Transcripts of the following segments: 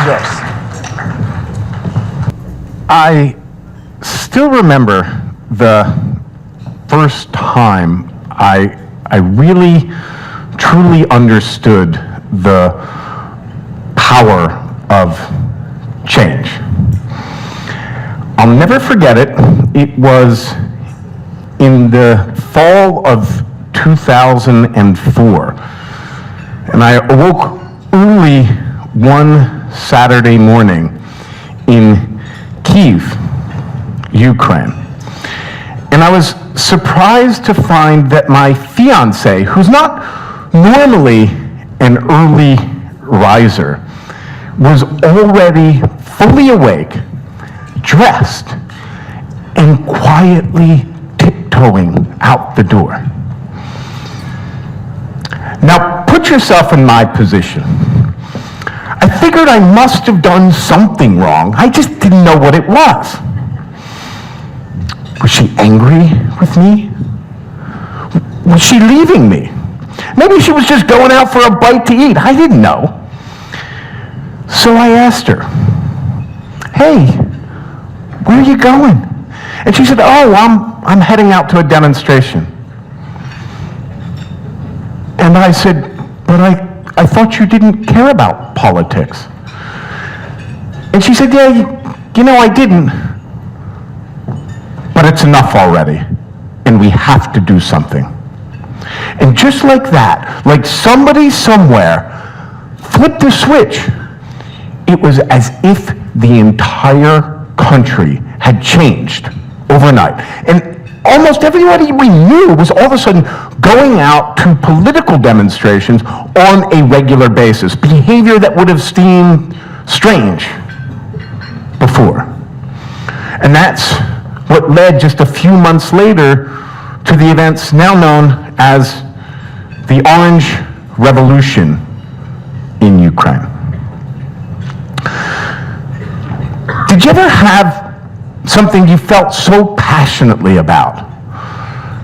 yours. I still remember the first time I really, truly understood the power of change. I'll never forget it. It was in the fall of 2004, and I awoke early one Saturday morning in Kyiv, Ukraine. And I was surprised to find that my fiance, who's not normally an early riser, was already fully awake, dressed, and quietly tiptoeing out the door. Now, put yourself in my position. I figured I must have done something wrong. I just didn't know what it was. Was she angry with me? Was she leaving me? Maybe she was just going out for a bite to eat. I didn't know. So I asked her, "Hey, where are you going?" And she said, "Oh, I'm heading out to a demonstration." And I said, "But I thought you didn't care about politics." And she said, "Yeah, you know, I didn't. But it's enough already, and we have to do something." And just like that, like somebody somewhere flipped a switch, it was as if the entire country had changed overnight. And almost everybody we knew was all of a sudden going out to political demonstrations on a regular basis, behavior that would have seemed strange before. And that's what led just a few months later to the events now known as the Orange Revolution in Ukraine. Did you ever have something you felt so passionately about,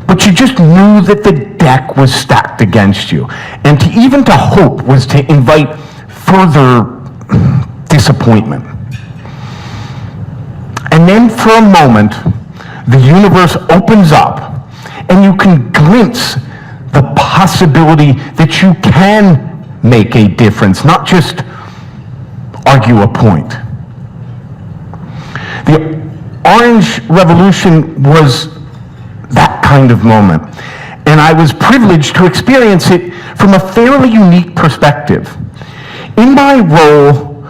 but you just knew that the deck was stacked against you, and even to hope was to invite further disappointment? And then for a moment, the universe opens up, and you can glimpse the possibility that you can make a difference, not just argue a point. The Orange Revolution was that kind of moment, and I was privileged to experience it from a fairly unique perspective. In my role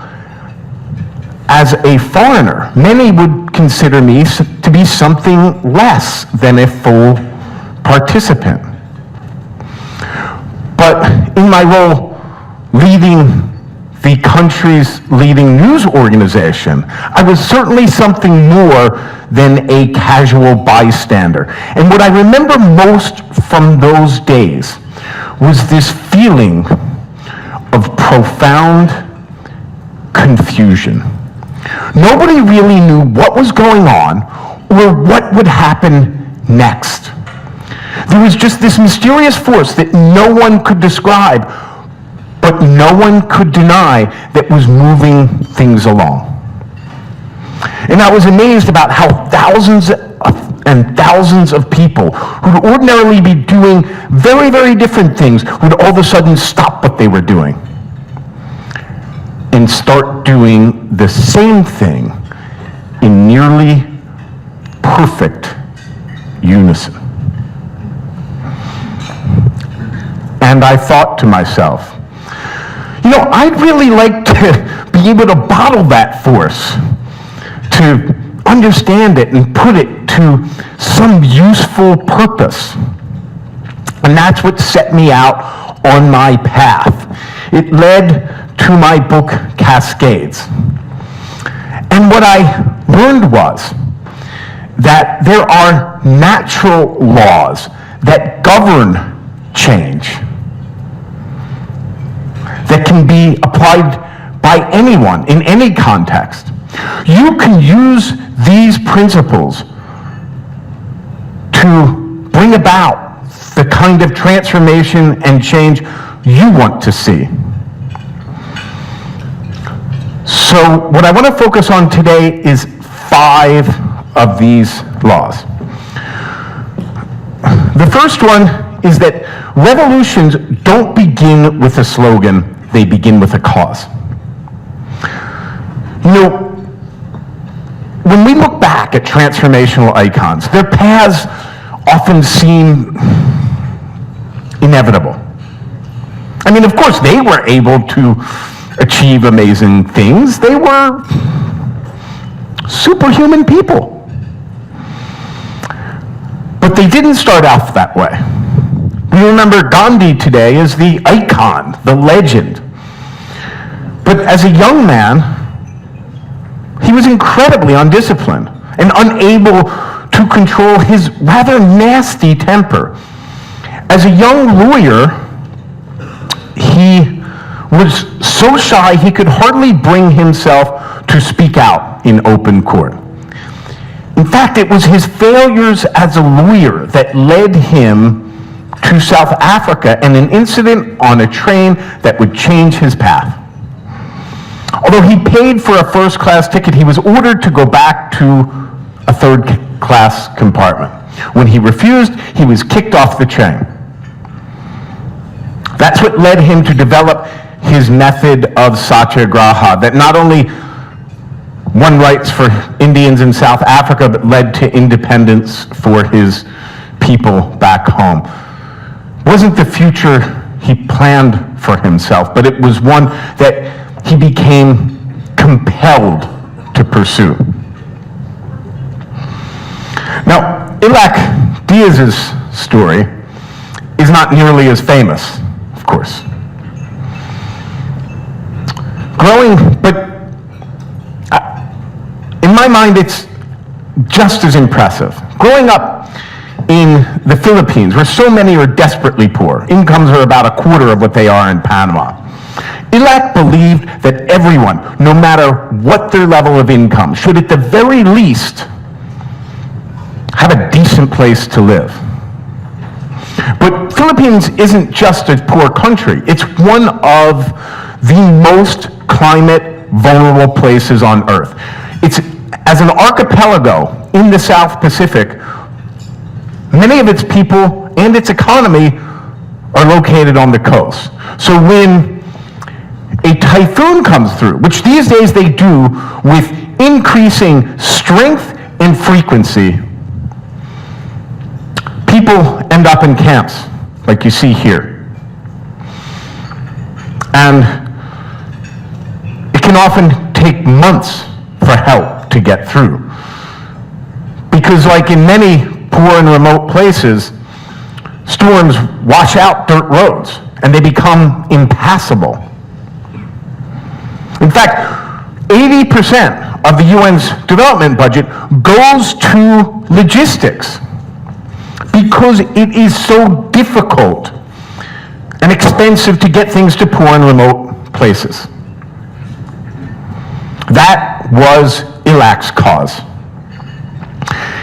as a foreigner, many would consider me to be something less than a full participant. But in my role leading the country's leading news organization, I was certainly something more than a casual bystander. And what I remember most from those days was this feeling of profound confusion. Nobody really knew what was going on or what would happen next. There was just this mysterious force that no one could describe, but no one could deny that was moving things along. And I was amazed about how thousands and thousands of people who would ordinarily be doing very, very different things would all of a sudden stop what they were doing and start doing the same thing in nearly perfect unison. And I thought to myself, you know, I'd really like to be able to bottle that force, to understand it and put it to some useful purpose. And that's what set me out on my path. It led to my book, Cascades. And what I learned was that there are natural laws that govern change that can be applied by anyone in any context. You can use these principles to bring about the kind of transformation and change you want to see. So what I want to focus on today is 5 of these laws. The first one is that revolutions don't begin with a slogan, they begin with a cause. You know, when we look back at transformational icons, their paths often seem inevitable. I mean, of course, they were able to achieve amazing things. They were superhuman people. But they didn't start off that way. We remember Gandhi today as the icon, the legend. But as a young man, he was incredibly undisciplined and unable to control his rather nasty temper. As a young lawyer, he was so shy he could hardly bring himself to speak out in open court. In fact, it was his failures as a lawyer that led him to South Africa and an incident on a train that would change his path. Although he paid for a first-class ticket, he was ordered to go back to a third-class compartment. When he refused, he was kicked off the train. That's what led him to develop his method of satyagraha, that not only won rights for Indians in South Africa, but led to independence for his people back home. It wasn't the future he planned for himself, but it was one that he became compelled to pursue. Now, Ilac Diaz's story is not nearly as famous, of course. In my mind, it's just as impressive. Growing up in the Philippines, where so many are desperately poor, incomes are about a quarter of what they are in Panama, Ilac believed that everyone, no matter what their level of income, should at the very least have a decent place to live. But Philippines isn't just a poor country. It's one of the most climate vulnerable places on Earth. It's, as an archipelago in the South Pacific, many of its people and its economy are located on the coast. So when a typhoon comes through, which these days they do with increasing strength and frequency, people end up in camps, like you see here. And it can often take months for help to get through. Because like in many poor and remote places, storms wash out dirt roads and they become impassable. In fact, 80% of the UN's development budget goes to logistics because it is so difficult and expensive to get things to poor and remote places. That was Ilac's cause.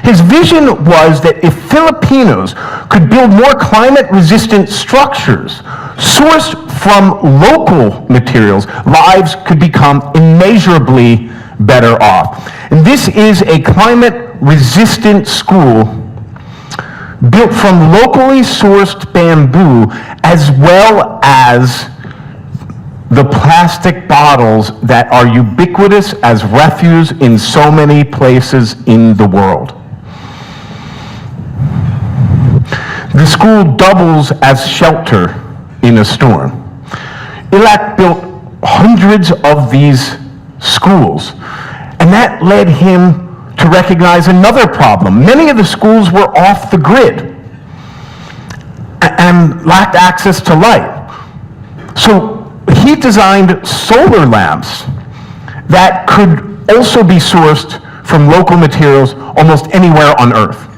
His vision was that if Filipinos could build more climate-resistant structures sourced from local materials, lives could become immeasurably better off. And this is a climate-resistant school built from locally sourced bamboo, as well as the plastic bottles that are ubiquitous as refuse in so many places in the world. The school doubles as shelter in a storm. Ilac built hundreds of these schools, and that led him to recognize another problem. Many of the schools were off the grid and lacked access to light. So he designed solar lamps that could also be sourced from local materials almost anywhere on Earth.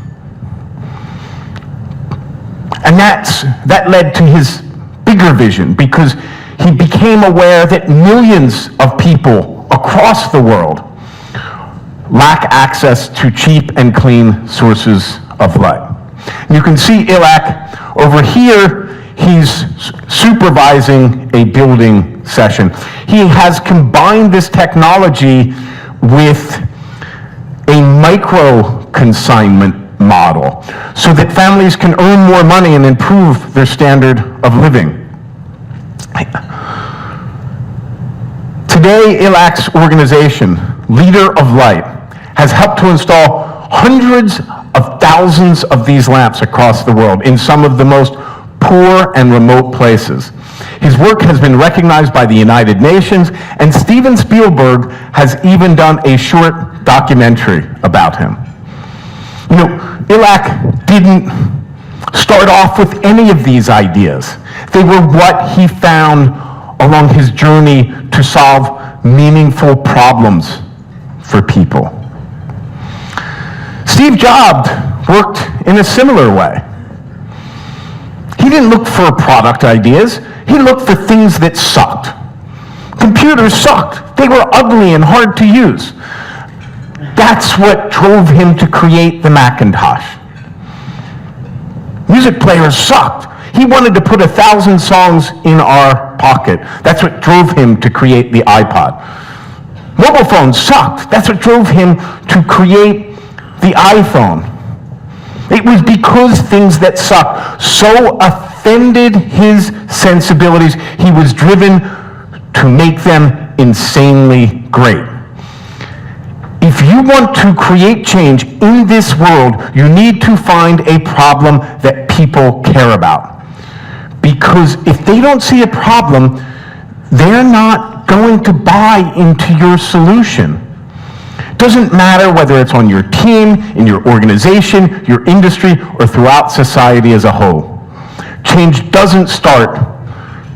And that led to his bigger vision, because he became aware that millions of people across the world lack access to cheap and clean sources of light. You can see Ilac over here. he's supervising a building session. He has combined this technology with a micro-consignment model so that families can earn more money and improve their standard of living. Today, ILAC's organization, Leader of Light, has helped to install hundreds of thousands of these lamps across the world in some of the most poor and remote places. His work has been recognized by the United Nations, and Steven Spielberg has even done a short documentary about him. You know, ILAC didn't start off with any of these ideas. They were what he found along his journey to solve meaningful problems for people. Steve Jobs worked in a similar way. He didn't look for product ideas. He looked for things that sucked. Computers sucked. They were ugly and hard to use. That's what drove him to create the Macintosh. Music players sucked. He wanted to put 1,000 songs in our pocket. That's what drove him to create the iPod. Mobile phones sucked. That's what drove him to create the iPhone. It was because things that sucked so offended his sensibilities, he was driven to make them insanely great. If you want to create change in this world, you need to find a problem that people care about. Because if they don't see a problem, they're not going to buy into your solution. Doesn't matter whether it's on your team, in your organization, your industry, or throughout society as a whole. Change doesn't start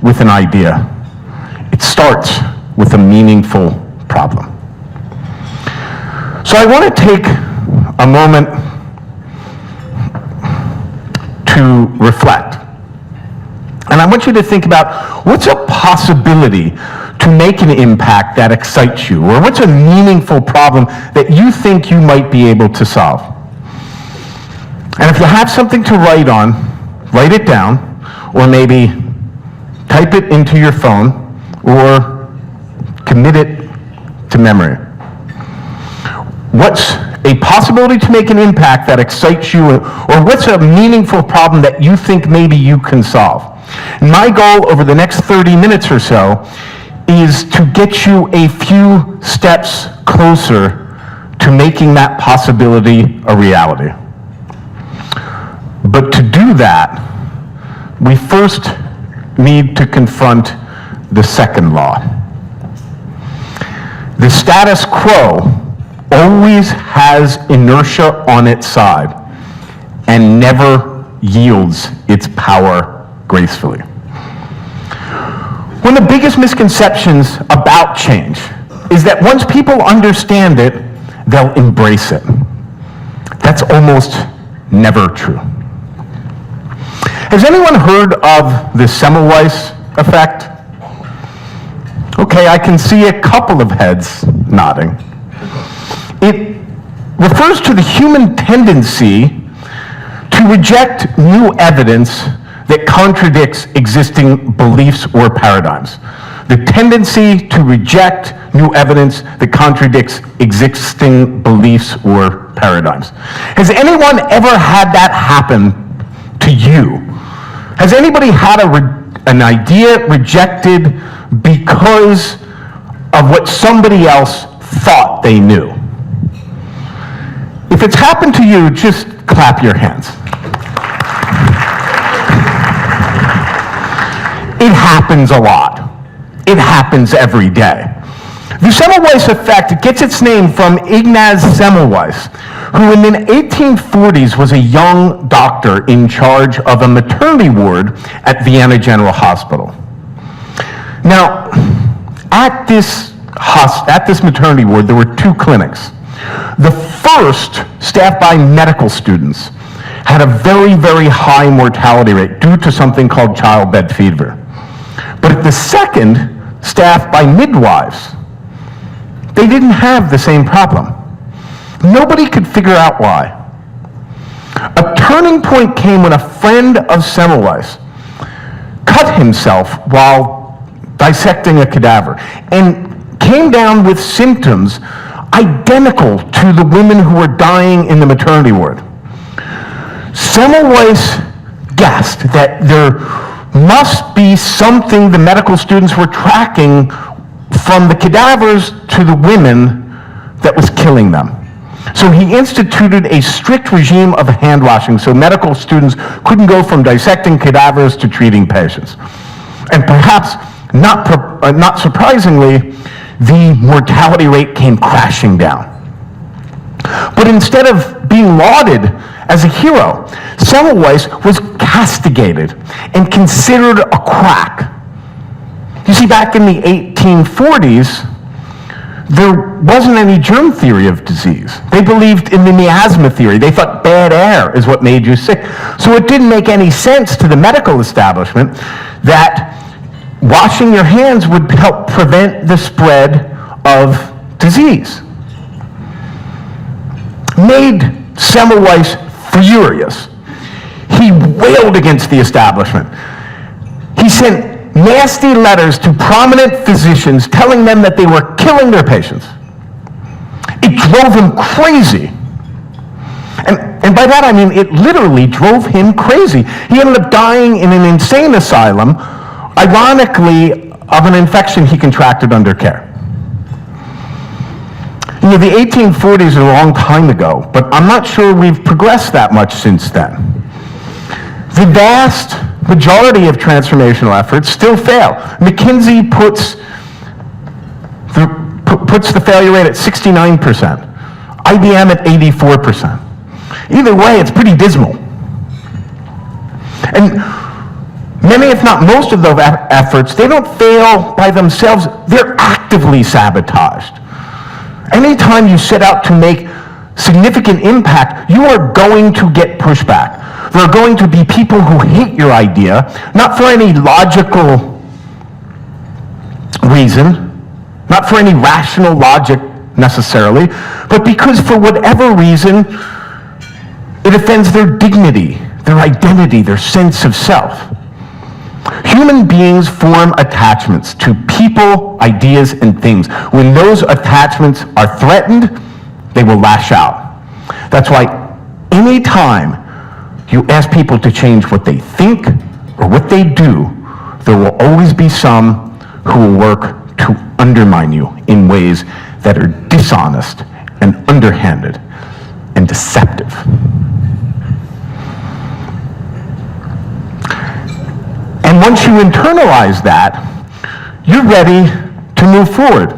with an idea. It starts with a meaningful problem. So I want to take a moment to reflect. And I want you to think about what's a possibility to make an impact that excites you, or what's a meaningful problem that you think you might be able to solve. And if you have something to write on, write it down, or maybe type it into your phone, or commit it to memory. What's a possibility to make an impact that excites you, or what's a meaningful problem that you think maybe you can solve? And my goal over the next 30 minutes or so is to get you a few steps closer to making that possibility a reality. But to do that, we first need to confront the second law. The status quo always has inertia on its side and never yields its power gracefully. One of the biggest misconceptions about change is that once people understand it, they'll embrace it. That's almost never true. Has anyone heard of the Semmelweis effect? Okay, I can see a couple of heads nodding. It refers to the human tendency to reject new evidence that contradicts existing beliefs or paradigms. The tendency to reject new evidence that contradicts existing beliefs or paradigms. Has anyone ever had that happen to you? Has anybody had an idea rejected because of what somebody else thought they knew? If it's happened to you, just clap your hands. It happens a lot. It happens every day. The Semmelweis effect gets its name from Ignaz Semmelweis, who in the 1840s was a young doctor in charge of a maternity ward at Vienna General Hospital. Now, at this maternity ward, there were two clinics. The first, staffed by medical students, had a very, very high mortality rate due to something called childbed fever. But at the second, staffed by midwives, they didn't have the same problem. Nobody could figure out why. A turning point came when a friend of Semmelweis cut himself while dissecting a cadaver and came down with symptoms identical to the women who were dying in the maternity ward. Semmelweis guessed that there must be something the medical students were tracking from the cadavers to the women that was killing them. So he instituted a strict regime of hand washing so medical students couldn't go from dissecting cadavers to treating patients. And perhaps not surprisingly, the mortality rate came crashing down. But instead of being lauded as a hero, Semmelweis was castigated and considered a quack. You see, back in the 1840s, there wasn't any germ theory of disease. They believed in the miasma theory. They thought bad air is what made you sick. So it didn't make any sense to the medical establishment that washing your hands would help prevent the spread of disease. Made Semmelweis furious. He wailed against the establishment. He sent nasty letters to prominent physicians telling them that they were killing their patients. It drove him crazy. And by that I mean it literally drove him crazy. He ended up dying in an insane asylum, ironically, of an infection he contracted under care. You know, the 1840s are a long time ago, but I'm not sure we've progressed that much since then. The vast majority of transformational efforts still fail. McKinsey puts the failure rate at 69%, IBM at 84%. Either way, it's pretty dismal. And many, if not most of those efforts, they don't fail by themselves, they're actively sabotaged. Anytime you set out to make significant impact, you are going to get pushback. There are going to be people who hate your idea, not for any logical reason, not for any rational logic necessarily, but because for whatever reason, it offends their dignity, their identity, their sense of self. Human beings form attachments to people, ideas, and things. When those attachments are threatened, they will lash out. That's why any time you ask people to change what they think or what they do, there will always be some who will work to undermine you in ways that are dishonest and underhanded and deceptive. And once you internalize that, you're ready to move forward.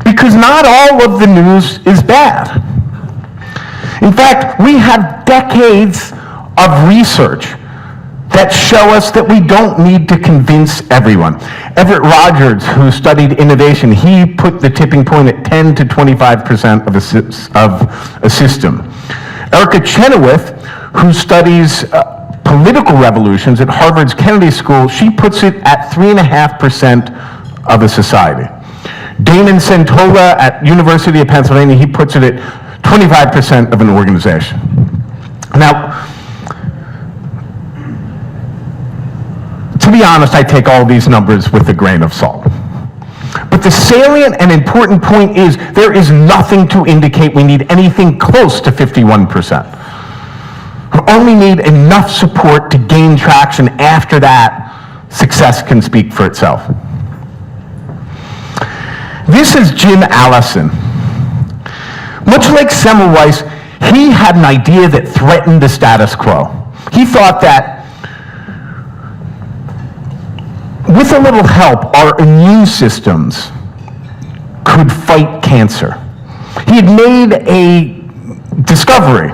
Because not all of the news is bad. In fact, we have decades of research that show us that we don't need to convince everyone. Everett Rogers, who studied innovation, he put the tipping point at 10 to 25% of a system. Erica Chenoweth, who studies political revolutions at Harvard's Kennedy School, she puts it at 3.5% of a society. Damon Centola at University of Pennsylvania, he puts it at 25% of an organization. Now, to be honest, I take all these numbers with a grain of salt. But the salient and important point is there is nothing to indicate we need anything close to 51%. We only need enough support to gain traction. After that, success can speak for itself. This is Jim Allison. Much like Semmelweis, he had an idea that threatened the status quo. He thought that with a little help, our immune systems could fight cancer. He had made a discovery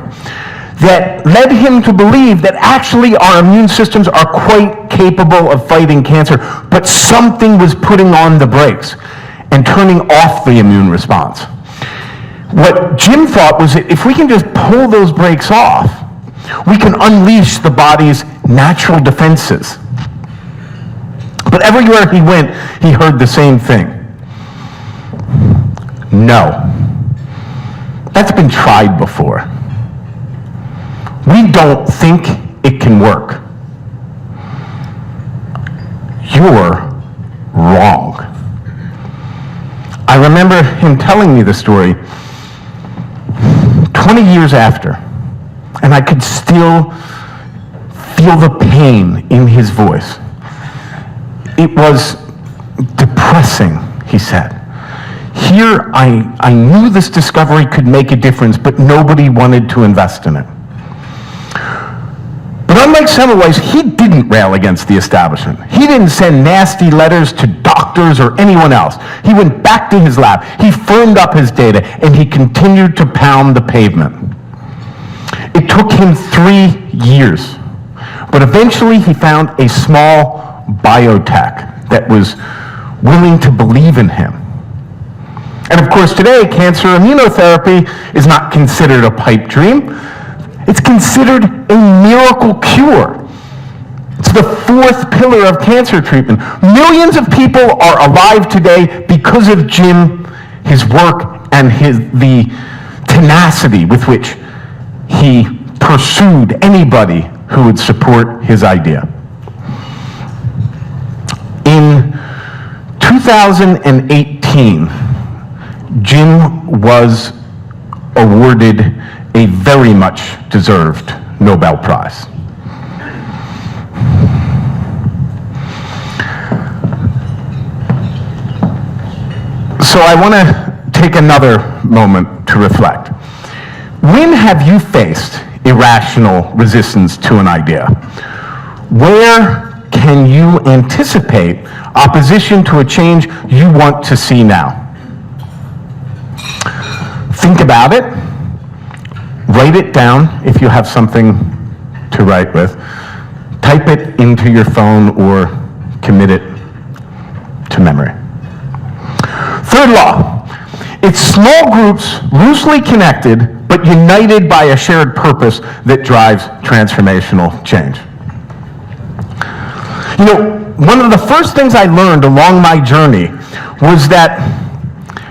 that led him to believe that actually our immune systems are quite capable of fighting cancer, but something was putting on the brakes and turning off the immune response. What Jim thought was that if we can just pull those brakes off, we can unleash the body's natural defenses. But everywhere he went, he heard the same thing. No. That's been tried before. We don't think it can work. you're wrong. I remember him telling me the story 20 years after, and I could still feel the pain in his voice. It was depressing, he said. Here, I knew this discovery could make a difference, but nobody wanted to invest in it. But unlike Semmelweis, he didn't rail against the establishment. He didn't send nasty letters to doctors or anyone else. He went back to his lab, he firmed up his data, and he continued to pound the pavement. It took him 3 years, but eventually he found a small biotech that was willing to believe in him. And of course today, cancer immunotherapy is not considered a pipe dream. It's considered a miracle cure. It's the 4th pillar of cancer treatment. Millions of people are alive today because of Jim, his work, and the tenacity with which he pursued anybody who would support his idea. In 2018, Jim was awarded a very much deserved Nobel Prize. So I want to take another moment to reflect. When have you faced irrational resistance to an idea? Where can you anticipate opposition to a change you want to see now? Think about it. Write it down if you have something to write with. Type it into your phone or commit it to memory. Third law. It's small groups loosely connected but united by a shared purpose that drives transformational change. You know, one of the first things I learned along my journey was that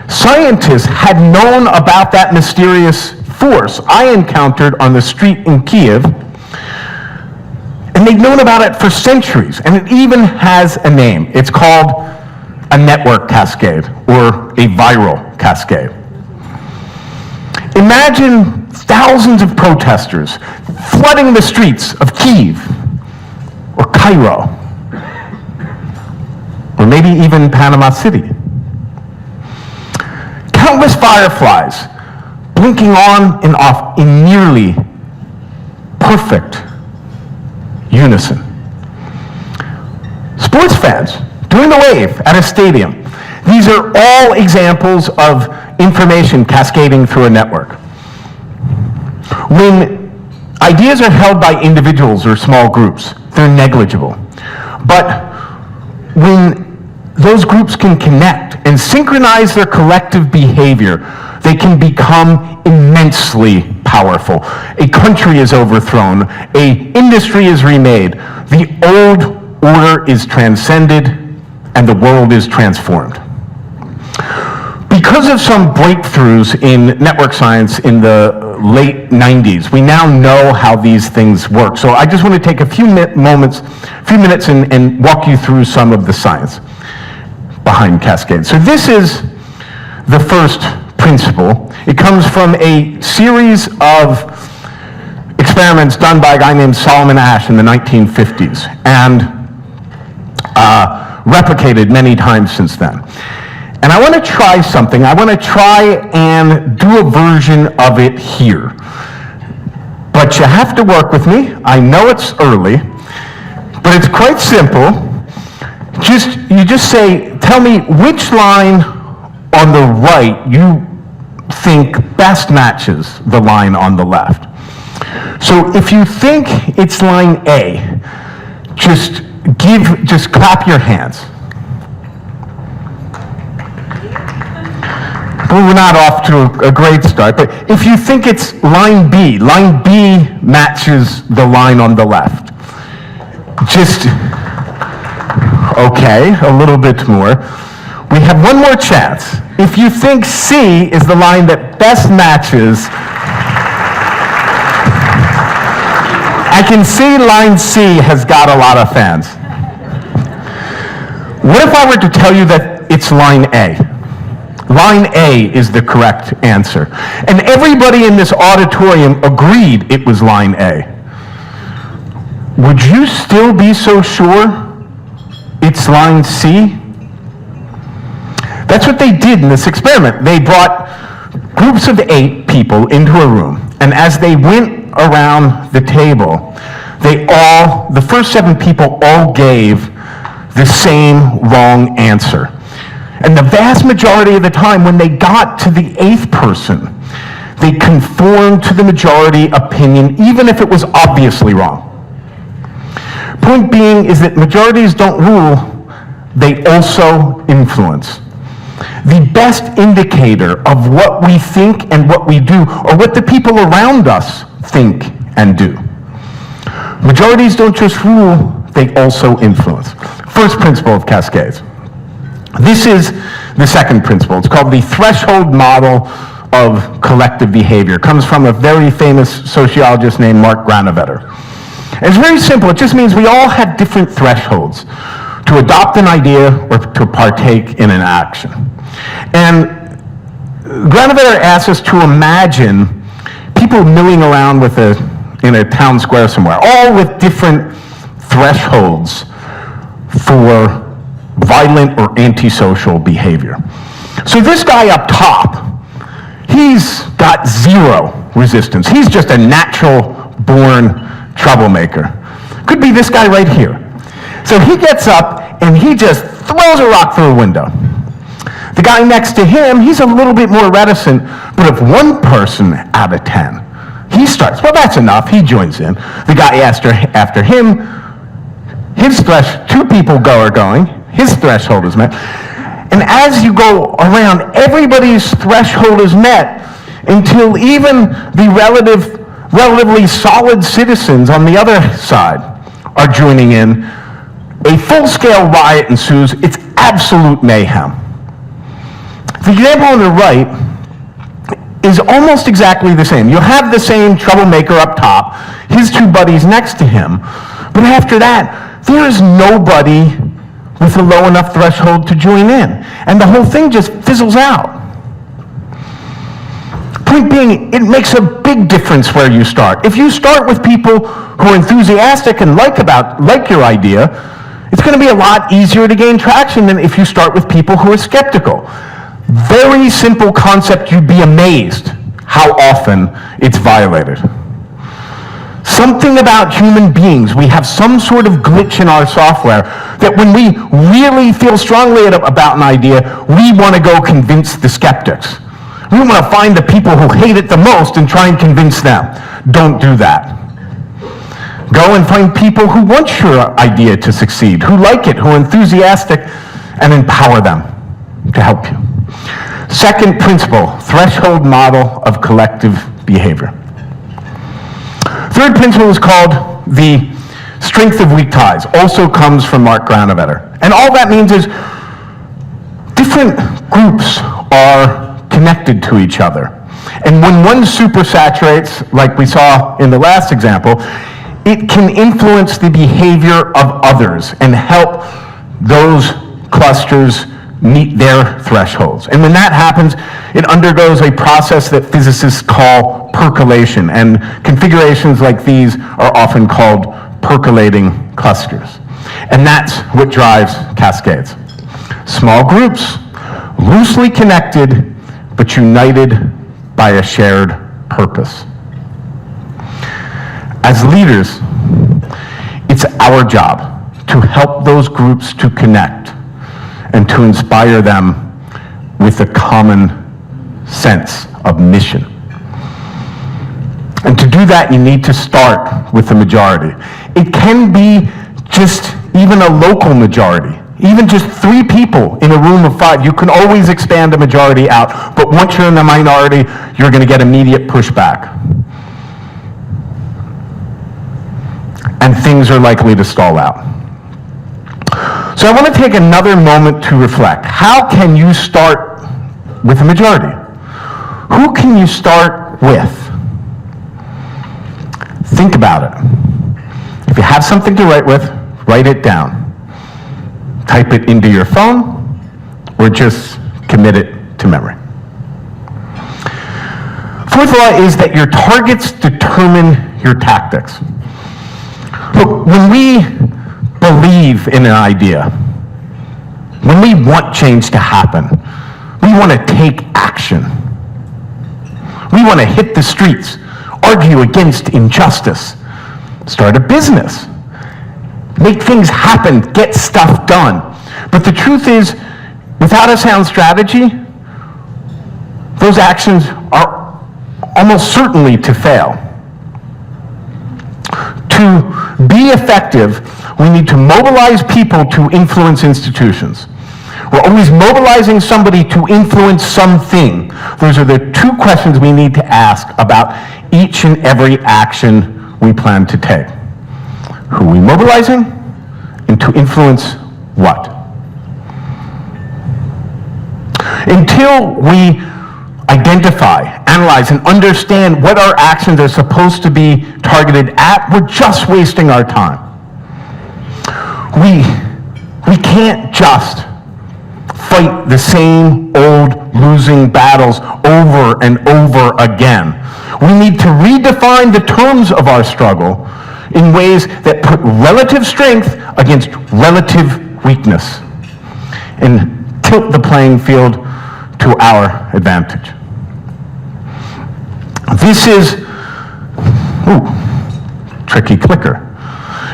scientists had known about that mysterious force I encountered on the street in Kiev, and they'd known about it for centuries, and it even has a name. It's called a network cascade, or a viral cascade. Imagine thousands of protesters flooding the streets of Kiev, or Cairo, or maybe even Panama City. Countless fireflies blinking on and off in nearly perfect unison. Sports fans doing the wave at a stadium. These are all examples of information cascading through a network. When ideas are held by individuals or small groups, they're negligible. But when those groups can connect and synchronize their collective behavior, they can become immensely powerful. A country is overthrown, an industry is remade, the old order is transcended, and the world is transformed. Because of some breakthroughs in network science in the late 90s, we now know how these things work. So I just want to take a few minutes and walk you through some of the science behind cascades. So this is the first principle. It comes from a series of experiments done by a guy named Solomon Asch in the 1950s and replicated many times since then. And I want to try something. I want to try and do a version of it here. But you have to work with me. I know it's early, but it's quite simple. You just say, tell me which line on the right you think best matches the line on the left. So if you think it's line A, just clap your hands. Well, we're not off to a great start, but if you think it's line B matches the line on the left. Okay, a little bit more. We have one more chance. If you think C is the line that best matches, I can see line C has got a lot of fans. What if I were to tell you that it's line A? Line A is the correct answer. And everybody in this auditorium agreed it was line A. Would you still be so sure it's line C? That's what they did in this experiment. They brought groups of 8 people into a room, and as they went around the table, the first 7 people all gave the same wrong answer. And the vast majority of the time, when they got to the 8th person, they conformed to the majority opinion, even if it was obviously wrong. Point being is that majorities don't rule, they also influence. The best indicator of what we think and what we do, or what the people around us think and do. Majorities don't just rule, they also influence. First principle of cascades. This is the second principle. It's called the threshold model of collective behavior. It comes from a very famous sociologist named Mark Granovetter. And it's very simple. It just means we all have different thresholds to adopt an idea or to partake in an action. And Granovetter asks us to imagine people milling around in a town square somewhere, all with different thresholds for violent or antisocial behavior. So this guy up top, he's got 0 resistance. He's just a natural-born troublemaker. Could be this guy right here. So he gets up and he just throws a rock through a window. The guy next to him, he's a little bit more reticent, but if one person out of 10, he starts, well, that's enough, he joins in. The guy after him, 2 people are going, his threshold is met. And as you go around, everybody's threshold is met until even the relatively solid citizens on the other side are joining in. A full-scale riot ensues. It's absolute mayhem. The example on the right is almost exactly the same. You'll have the same troublemaker up top, his 2 buddies next to him, but after that, there is nobody with a low enough threshold to join in. And the whole thing just fizzles out. Point being, it makes a big difference where you start. If you start with people who are enthusiastic and like your idea, it's going to be a lot easier to gain traction than if you start with people who are skeptical. Very simple concept, you'd be amazed how often it's violated. Something about human beings, we have some sort of glitch in our software that when we really feel strongly about an idea, we want to go convince the skeptics. We want to find the people who hate it the most and try and convince them. Don't do that. Go and find people who want your idea to succeed, who like it, who are enthusiastic, and empower them to help you. Second principle, threshold model of collective behavior. Third principle is called the strength of weak ties, also comes from Mark Granovetter. And all that means is different groups are connected to each other. And when one supersaturates, like we saw in the last example, it can influence the behavior of others and help those clusters meet their thresholds. And when that happens, it undergoes a process that physicists call percolation, and configurations like these are often called percolating clusters. And that's what drives cascades. Small groups, loosely connected, but united by a shared purpose. As leaders, it's our job to help those groups to connect and to inspire them with a common sense of mission. And to do that, you need to start with the majority. It can be just even a local majority, even just 3 people in a room of 5. You can always expand a majority out, but once you're in the minority, you're going to get immediate pushback. And things are likely to stall out. So I want to take another moment to reflect. How can you start with a majority? Who can you start with? Think about it. If you have something to write with, write it down. type it into your phone, or just commit it to memory. Fourth law is that your targets determine your tactics. Look, when we believe in an idea, when we want change to happen, we want to take action. We want to hit the streets, argue against injustice, start a business, make things happen, get stuff done. But the truth is, without a sound strategy, those actions are almost certainly to fail. To be effective, we need to mobilize people to influence institutions. We're always mobilizing somebody to influence something. Those are the two questions we need to ask about each and every action we plan to take. Who are we mobilizing, and to influence what? Until we identify, analyze, and understand what our actions are supposed to be targeted at, we're just wasting our time. We can't just fight the same old losing battles over and over again. We need to redefine the terms of our struggle in ways that put relative strength against relative weakness and tilt the playing field to our advantage. This is, tricky clicker.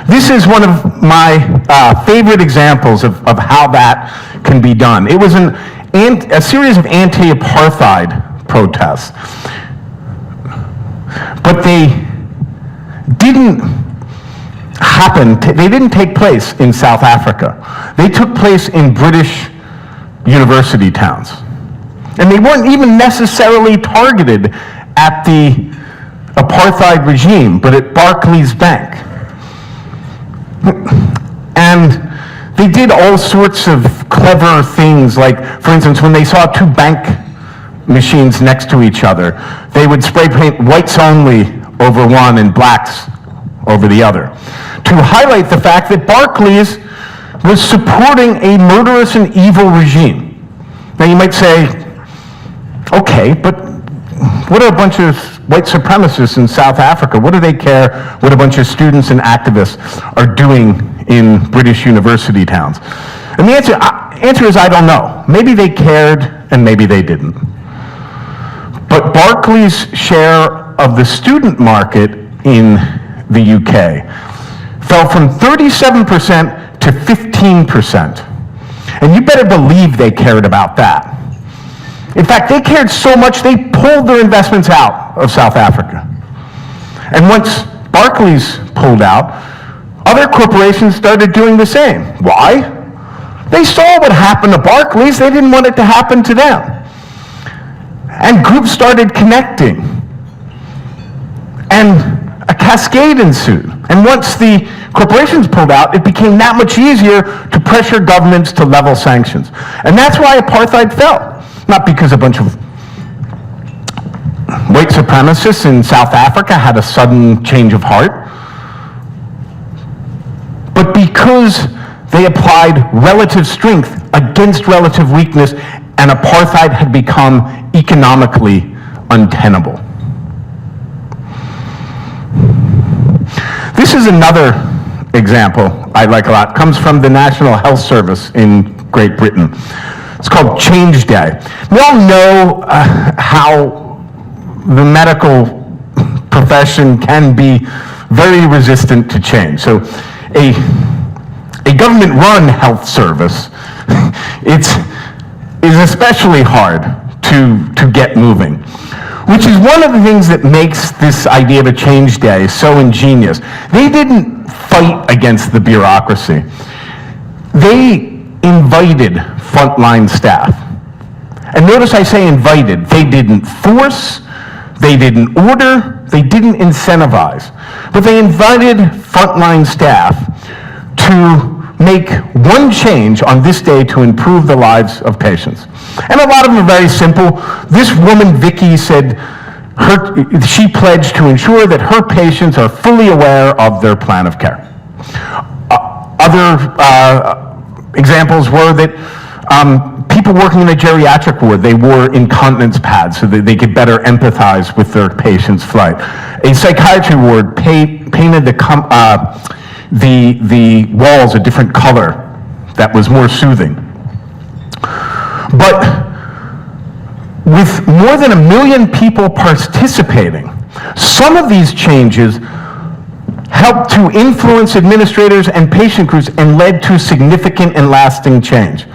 This is one of my favorite examples of how that can be done. It was a series of anti-apartheid protests, but they didn't they didn't take place in South Africa. They took place in British university towns. And they weren't even necessarily targeted at the apartheid regime, but at Barclays Bank. And they did all sorts of clever things, like, for instance, when they saw two bank machines next to each other, they would spray paint whites only over one and blacks over the other, to highlight the fact that Barclays was supporting a murderous and evil regime. Now you might say, okay, but what are a bunch of white supremacists in South Africa? What do they care what a bunch of students and activists are doing in British university towns? And the answer is, I don't know. Maybe they cared and maybe they didn't. But Barclays' share of the student market in the UK fell from 37% to 15%. And you better believe they cared about that. In fact, they cared so much they pulled their investments out of South Africa. And once Barclays pulled out, other corporations started doing the same. Why? They saw what happened to Barclays. They didn't want it to happen to them. And groups started connecting. And a cascade ensued. And once the corporations pulled out, it became that much easier to pressure governments to level sanctions. And that's why apartheid fell. Not because a bunch of white supremacists in South Africa had a sudden change of heart, but because they applied relative strength against relative weakness, and apartheid had become economically untenable. This is another example I like a lot. It comes from the National Health Service in Great Britain. It's called Change Day. We all know how the medical profession can be very resistant to change. So a government-run health service is especially hard to get moving, which is one of the things that makes this idea of a change day so ingenious. They didn't fight against the bureaucracy. They invited frontline staff. And notice I say invited. They didn't force, they didn't order, they didn't incentivize. But they invited frontline staff to make one change on this day to improve the lives of patients. And a lot of them are very simple. This woman, Vicky, said she pledged to ensure that her patients are fully aware of their plan of care. Other Examples were that people working in a geriatric ward, they wore incontinence pads so that they could better empathize with their patient's plight. A psychiatry ward painted the walls a different color that was more soothing. But with more than 1 million people participating, some of these changes helped to influence administrators and patient groups and led to significant and lasting change.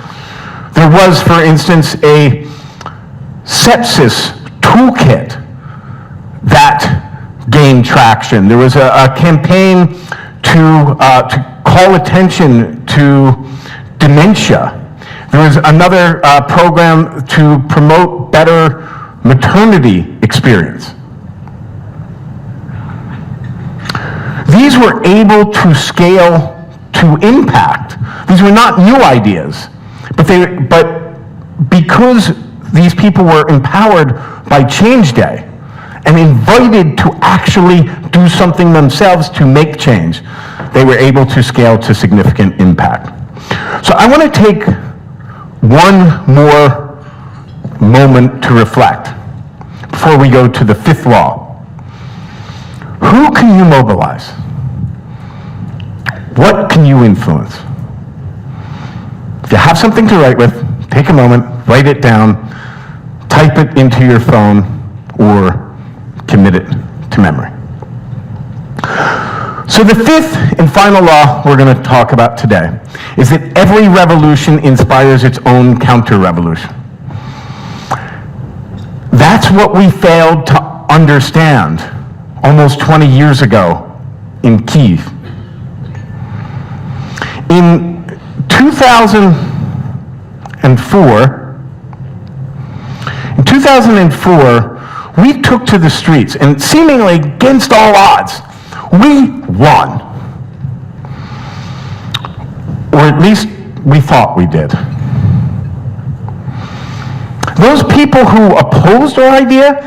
There was, for instance, a sepsis toolkit that gained traction. There was a campaign to call attention to dementia. There was another program to promote better maternity experience. These were able to scale to impact. These were not new ideas, but because these people were empowered by Change Day and invited to actually do something themselves to make change, they were able to scale to significant impact. So I want to take one more moment to reflect before we go to the fifth law. Who can you mobilize? What can you influence? If you have something to write with, take a moment, write it down, type it into your phone, or commit it to memory. So the fifth and final law we're going to talk about today is that every revolution inspires its own counter-revolution. That's what we failed to understand almost 20 years ago in Kyiv. In 2004, we took to the streets, and seemingly against all odds, we won. Or at least we thought we did. Those people who opposed our idea,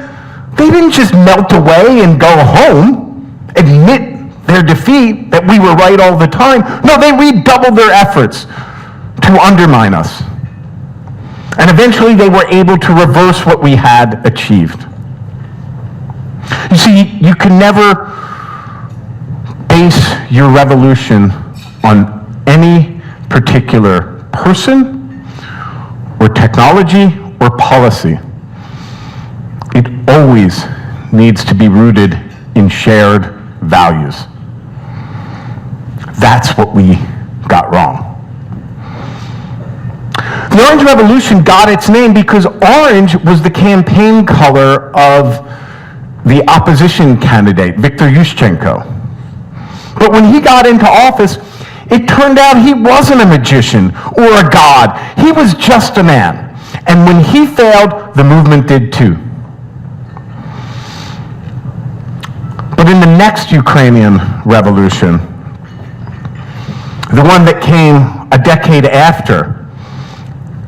they didn't just melt away and go home, admit their defeat, that we were right all the time. No, they redoubled their efforts to undermine us. And eventually they were able to reverse what we had achieved. You see, you can never base your revolution on any particular person or technology or policy. It always needs to be rooted in shared values. That's what we got wrong. The Orange Revolution got its name because orange was the campaign color of the opposition candidate, Viktor Yushchenko. But when he got into office, it turned out he wasn't a magician or a god. He was just a man. And when he failed, the movement did too. But in the next Ukrainian revolution, the one that came a decade after,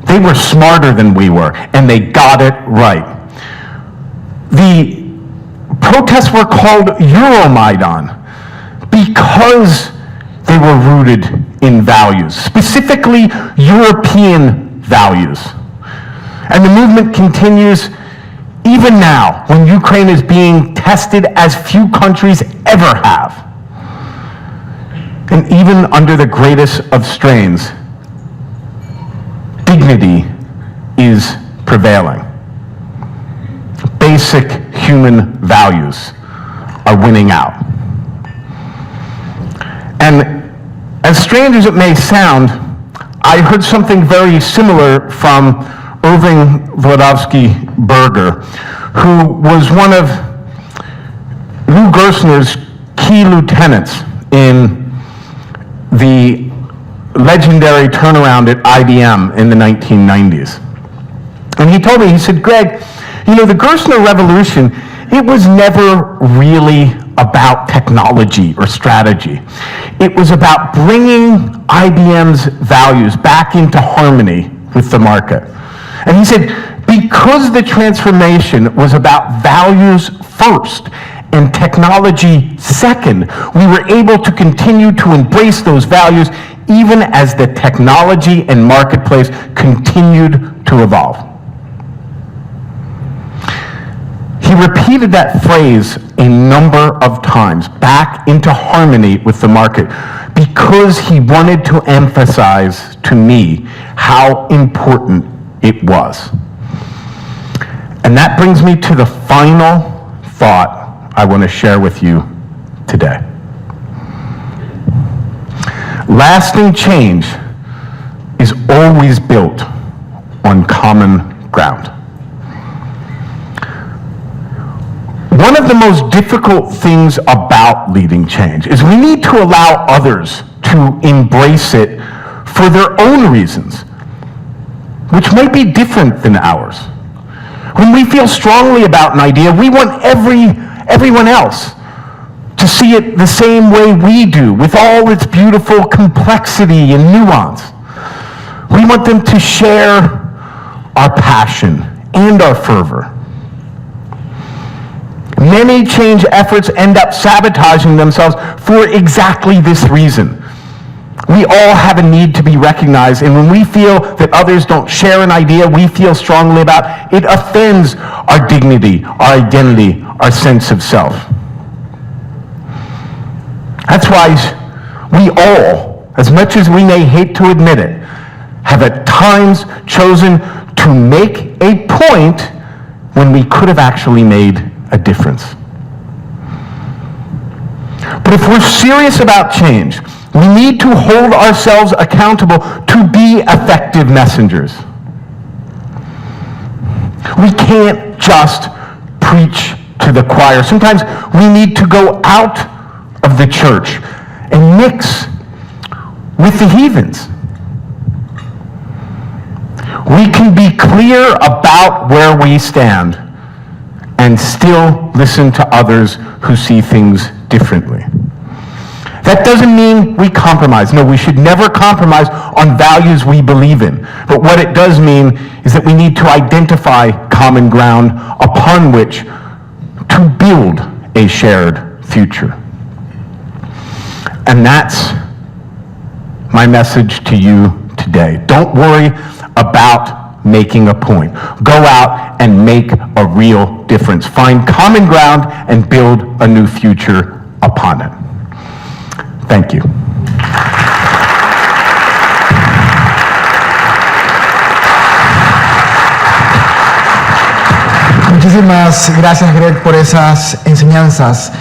they were smarter than we were, and they got it right. The protests were called Euromaidan because they were rooted in values, specifically European values. And the movement continues even now, when Ukraine is being tested as few countries ever have. And even under the greatest of strains, dignity is prevailing. Basic human values are winning out. And as strange as it may sound, I heard something very similar from Irving Vladovsky Berger, who was one of Lou Gerstner's key lieutenants in the legendary turnaround at IBM in the 1990s. And he told me, he said, Greg, you know, the Gerstner Revolution, it was never really about technology or strategy. It was about bringing IBM's values back into harmony with the market. And he said, because the transformation was about values first and technology second, we were able to continue to embrace those values even as the technology and marketplace continued to evolve. He repeated that phrase a number of times, back into harmony with the market, because he wanted to emphasize to me how important it was. And that brings me to the final thought I want to share with you today. Lasting change is always built on common ground. One of the most difficult things about leading change is we need to allow others to embrace it for their own reasons, which might be different than ours. When we feel strongly about an idea, we want everyone else to see it the same way we do, with all its beautiful complexity and nuance. We want them to share our passion and our fervor. Many change efforts end up sabotaging themselves for exactly this reason. We all have a need to be recognized, and when we feel that others don't share an idea we feel strongly about, it offends our dignity, our identity, our sense of self. That's why we all, as much as we may hate to admit it, have at times chosen to make a point when we could have actually made a difference. But if we're serious about change, we need to hold ourselves accountable to be effective messengers. We can't just preach to the choir. Sometimes we need to go out of the church and mix with the heathens. We can be clear about where we stand and still listen to others who see things differently. That doesn't mean we compromise. No, we should never compromise on values we believe in. But what it does mean is that we need to identify common ground upon which to build a shared future. And that's my message to you today. Don't worry about making a point. Go out and make a real difference. Find common ground and build a new future upon it. Thank you. Muchísimas gracias, Greg, por esas enseñanzas.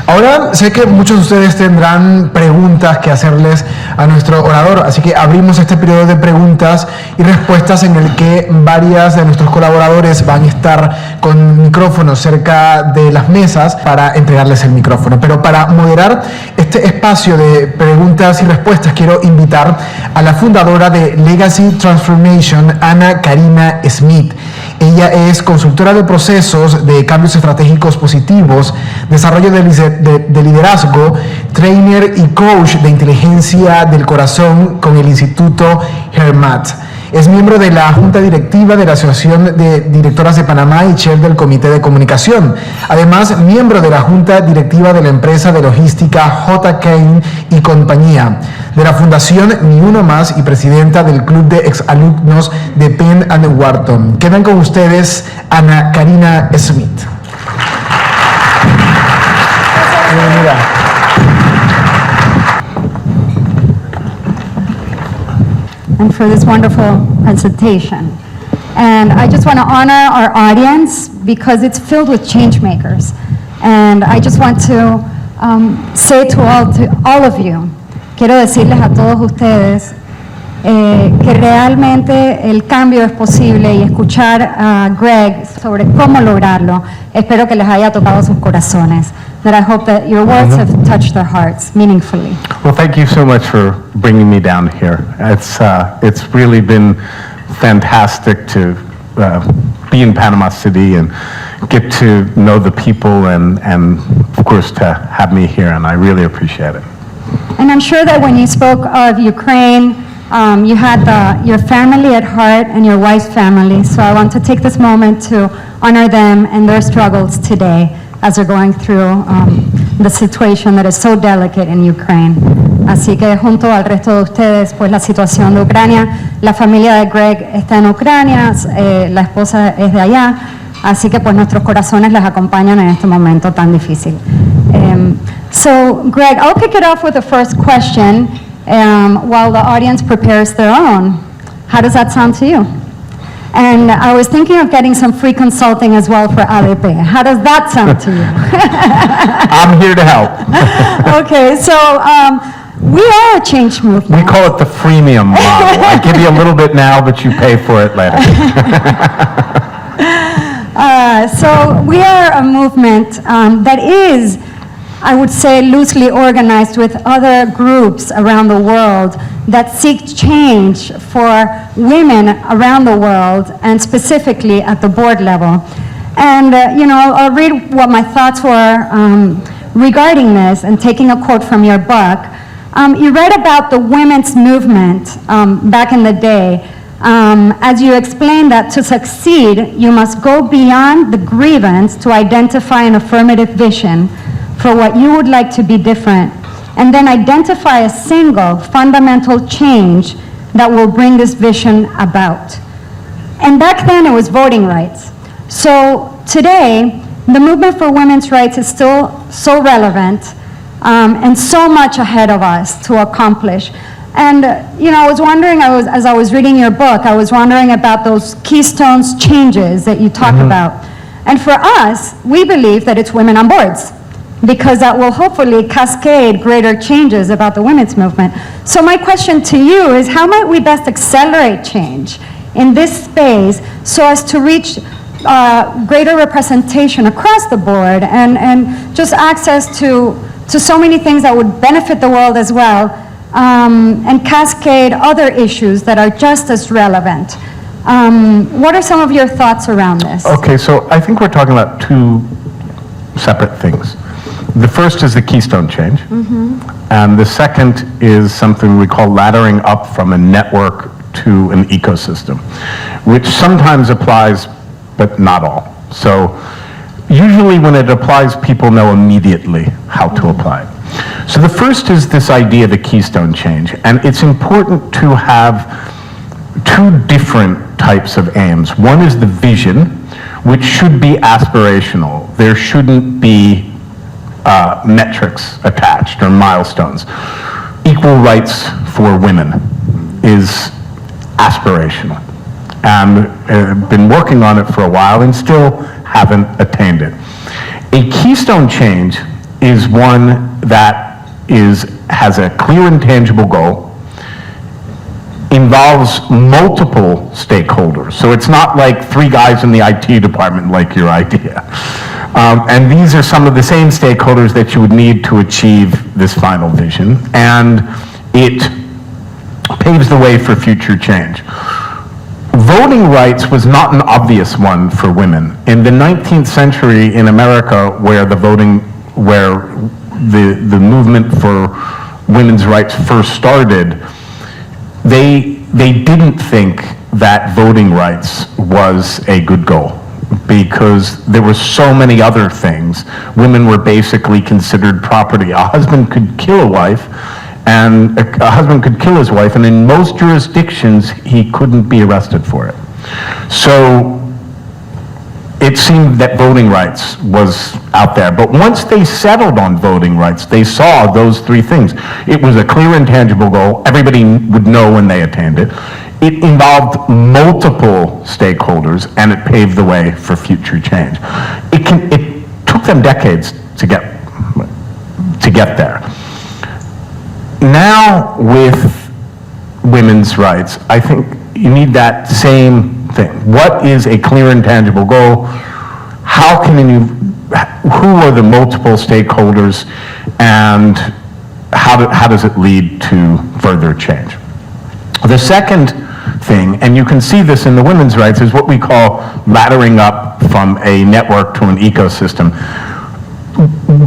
Ahora sé que muchos de ustedes tendrán preguntas que hacerles a nuestro orador, así que abrimos este periodo de preguntas y respuestas en el que varias de nuestros colaboradores van a estar con micrófonos cerca de las mesas para entregarles el micrófono. Pero para moderar este espacio de preguntas y respuestas quiero invitar a la fundadora de Legacy Transformation, Ana Karina Smith. Ella es consultora de procesos de cambios estratégicos positivos, desarrollo de liderazgo, trainer y coach de inteligencia del corazón con el Instituto Hermat. Es miembro de la Junta Directiva de la Asociación de Directoras de Panamá y chair del Comité de Comunicación. Además, miembro de la Junta Directiva de la empresa de logística J. Kane y compañía, de la Fundación Ni Uno Más y presidenta del Club de Exalumnos de Penn and Wharton. Quedan con ustedes Ana Karina Smith. Bienvenida. And for this wonderful presentation. And I just want to honor our audience because it's filled with change makers. And I just want to say to all of you, quiero decirles a todos ustedes que realmente el cambio es posible, y escuchar a Greg sobre cómo lograrlo, espero que les haya tocado sus corazones. That I hope that your words have touched their hearts meaningfully. Well, thank you so much for bringing me down here. It's really been fantastic to be in Panama City and get to know the people and of course to have me here, and I really appreciate it. And I'm sure that when you spoke of Ukraine, you had your family at heart and your wife's family. So I want to take this moment to honor them and their struggles today as they're going through the situation that is so delicate in Ukraine. Así que junto al resto de ustedes, pues la situación de Ucrania, la familia de Greg está en Ucrania, la esposa es de allá, así que pues nuestros corazones les acompañan en este momento tan difícil. So Greg, I'll kick it off with the first question while the audience prepares their own. How does that sound to you? And I was thinking of getting some free consulting as well for ADP. How does that sound to you? I'm here to help. Okay, so we are a change movement. We call it the freemium model. I give you a little bit now, but you pay for it later. So we are a movement that is, I would say, loosely organized with other groups around the world that seek change for women around the world, and specifically at the board level. And, I'll read what my thoughts were regarding this, and taking a quote from your book. You read about the women's movement back in the day, as you explained that to succeed, you must go beyond the grievance to identify an affirmative vision for what you would like to be different, and then identify a single fundamental change that will bring this vision about. And back then it was voting rights. So today, the movement for women's rights is still so relevant and so much ahead of us to accomplish. And, I was wondering, as I was reading your book, I was wondering about those keystones changes that you talk about. And for us, we believe that it's women on boards, because that will hopefully cascade greater changes about the women's movement. So my question to you is, how might we best accelerate change in this space so as to reach greater representation across the board and just access to so many things that would benefit the world as well, and cascade other issues that are just as relevant? What are some of your thoughts around this? Okay, so I think we're talking about two separate things. The first is the keystone change, and the second is something we call laddering up from a network to an ecosystem, which sometimes applies, but not all. So usually when it applies, people know immediately how to apply it. So the first is this idea of the keystone change, and it's important to have two different types of aims. One is the vision, which should be aspirational. There shouldn't be metrics attached or milestones. Equal rights for women is aspirational, and been working on it for a while and still haven't attained it. A keystone change is one that has a clear and tangible goal, involves multiple stakeholders. So it's not like three guys in the IT department like your idea. And these are some of the same stakeholders that you would need to achieve this final vision, and it paves the way for future change. Voting rights was not an obvious one for women. In the 19th century in America, where the movement for women's rights first started, they didn't think that voting rights was a good goal, because there were so many other things. Women were basically considered property. A husband could kill a wife, and a husband could kill his wife, and in most jurisdictions, he couldn't be arrested for it. So it seemed that voting rights was out there. But once they settled on voting rights, they saw those three things. It was a clear and tangible goal. Everybody would know when they attained it. It involved multiple stakeholders, and it paved the way for future change. It took them decades to get there. Now, with women's rights, I think you need that same thing. What is a clear and tangible goal? Who are the multiple stakeholders, and how does it lead to further change? The second thing, and you can see this in the women's rights, is what we call laddering up from a network to an ecosystem.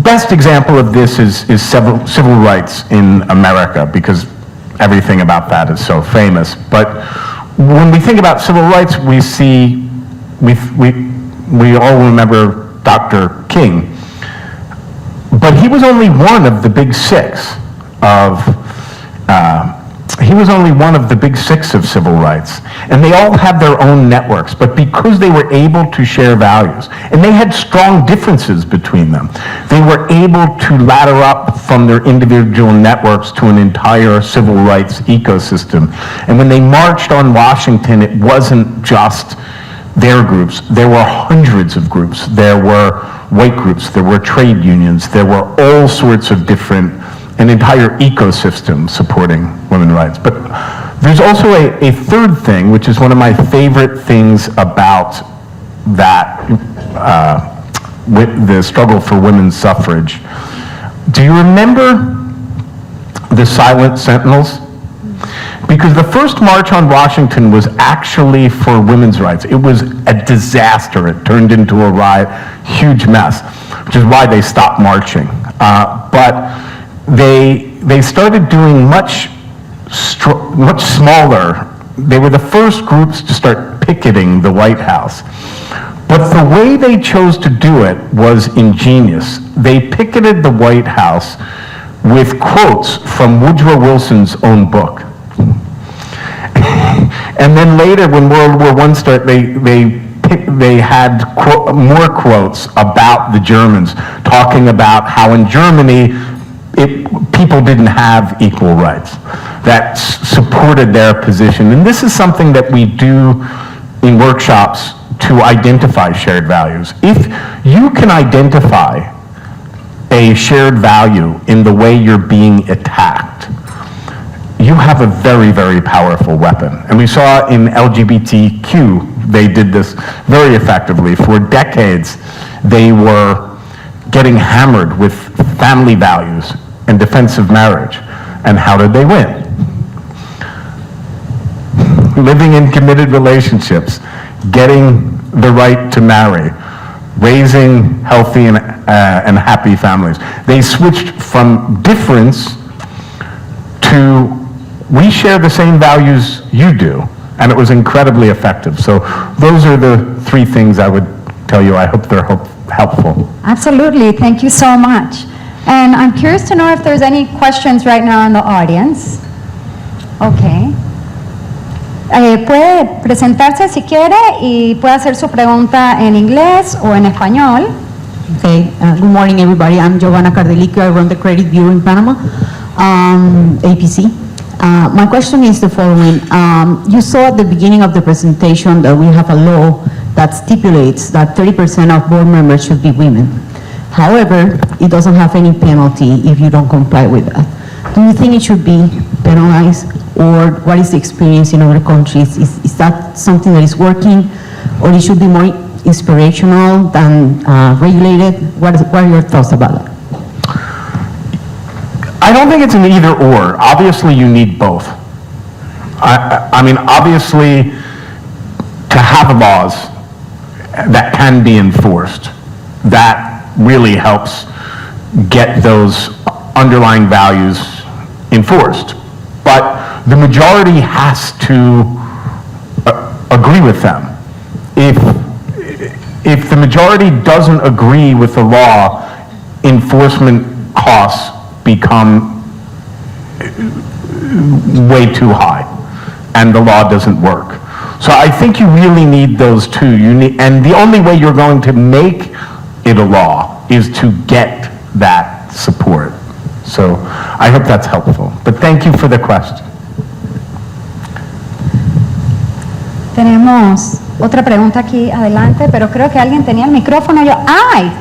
Best example of this is civil rights in America, because everything about that is so famous. But when we think about civil rights, we all remember Dr. King, but he was only one of the big six of he was only one of the big six of civil rights. And they all had their own networks, but because they were able to share values, and they had strong differences between them, they were able to ladder up from their individual networks to an entire civil rights ecosystem. And when they marched on Washington, it wasn't just their groups. There were hundreds of groups. There were white groups, there were trade unions, there were all sorts of different, an entire ecosystem supporting women's rights. But there's also a third thing, which is one of my favorite things about that, with the struggle for women's suffrage. Do you remember the Silent Sentinels? Because the first March on Washington was actually for women's rights. It was a disaster. It turned into a riot, huge mess, which is why they stopped marching. But they started doing much smaller. They were the first groups to start picketing the White House. But the way they chose to do it was ingenious. They picketed the White House with quotes from Woodrow Wilson's own book. And then later, when World War I started, they had more quotes about the Germans, talking about how in Germany, people didn't have equal rights, that supported their position. And this is something that we do in workshops to identify shared values. If you can identify a shared value in the way you're being attacked, you have a very, very powerful weapon. And we saw in LGBTQ, they did this very effectively. For decades, they were getting hammered with family values and defense of marriage. And how did they win? Living in committed relationships, getting the right to marry, raising healthy and happy families. They switched from difference to, we share the same values you do, and it was incredibly effective. So those are the three things I would tell you. I hope they're helpful. Absolutely, thank you so much. And I'm curious to know if there's any questions right now in the audience. Okay. Puede presentarse si quiere y puede hacer su pregunta en inglés o en español. Okay, good morning everybody. I'm Giovanna Cardelico. I run the credit bureau in Panama, APC. My question is the following. You saw at the beginning of the presentation that we have a law that stipulates that 30% of board members should be women. However, it doesn't have any penalty if you don't comply with that. Do you think it should be penalized, or what is the experience in other countries? Is that something that is working, or it should be more inspirational than regulated? What are your thoughts about that? I don't think it's an either or. Obviously, you need both. I mean, obviously, to have laws that can be enforced, that really helps get those underlying values enforced. But the majority has to agree with them. If the majority doesn't agree with the law, enforcement costs become way too high, and the law doesn't work. So I think you really need those two. And the only way you're going to make it a law is to get that support. So I hope that's helpful. But thank you for the question. Tenemos otra pregunta aquí adelante, pero creo que alguien tenía el micrófono. ¡Ay!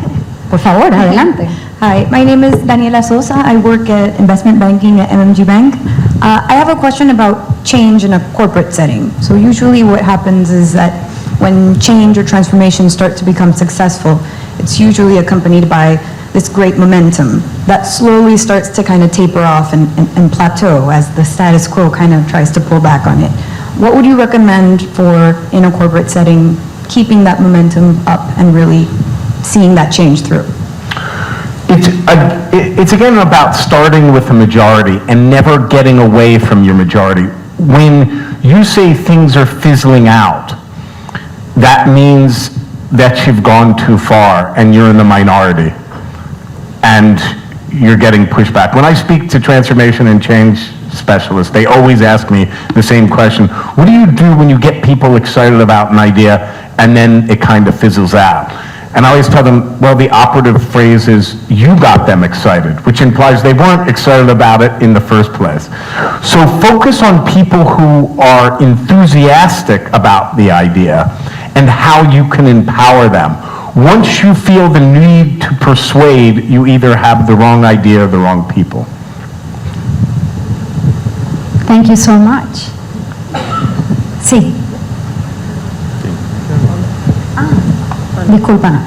Por favor, adelante. Hi, my name is Daniela Sosa. I work at investment banking at MMG Bank. I have a question about change in a corporate setting. So usually what happens is that when change or transformation start to become successful, it's usually accompanied by this great momentum that slowly starts to kind of taper off and plateau as the status quo kind of tries to pull back on it. What would you recommend for, in a corporate setting, keeping that momentum up and really seeing that change through? It's again about starting with a majority and never getting away from your majority. When you say things are fizzling out, that means that you've gone too far and you're in the minority and you're getting pushed back. When I speak to transformation and change specialist, they always ask me the same question. What do you do when you get people excited about an idea and then it kind of fizzles out? And I always tell them, well, the operative phrase is, you got them excited, which implies they weren't excited about it in the first place. So focus on people who are enthusiastic about the idea and how you can empower them. Once you feel the need to persuade, you either have the wrong idea or the wrong people. Thank you so much. Sí. Disculpa.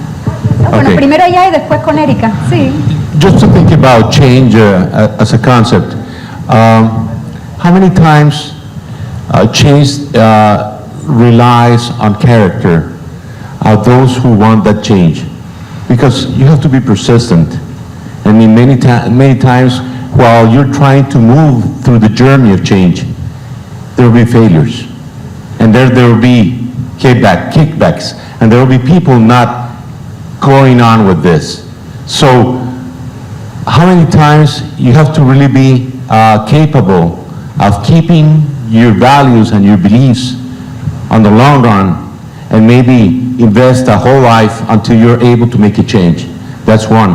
Bueno, Okay. primero ella y después con Erika. Sí. Just to think about change as a concept, how many times change relies on character of those who want that change? Because you have to be persistent. I mean, many times while you're trying to move through the journey of change, there will be failures. And there will be kickbacks, and there will be people not going on with this. So how many times you have to really be capable of keeping your values and your beliefs on the long run, and maybe invest a whole life until you're able to make a change. That's one.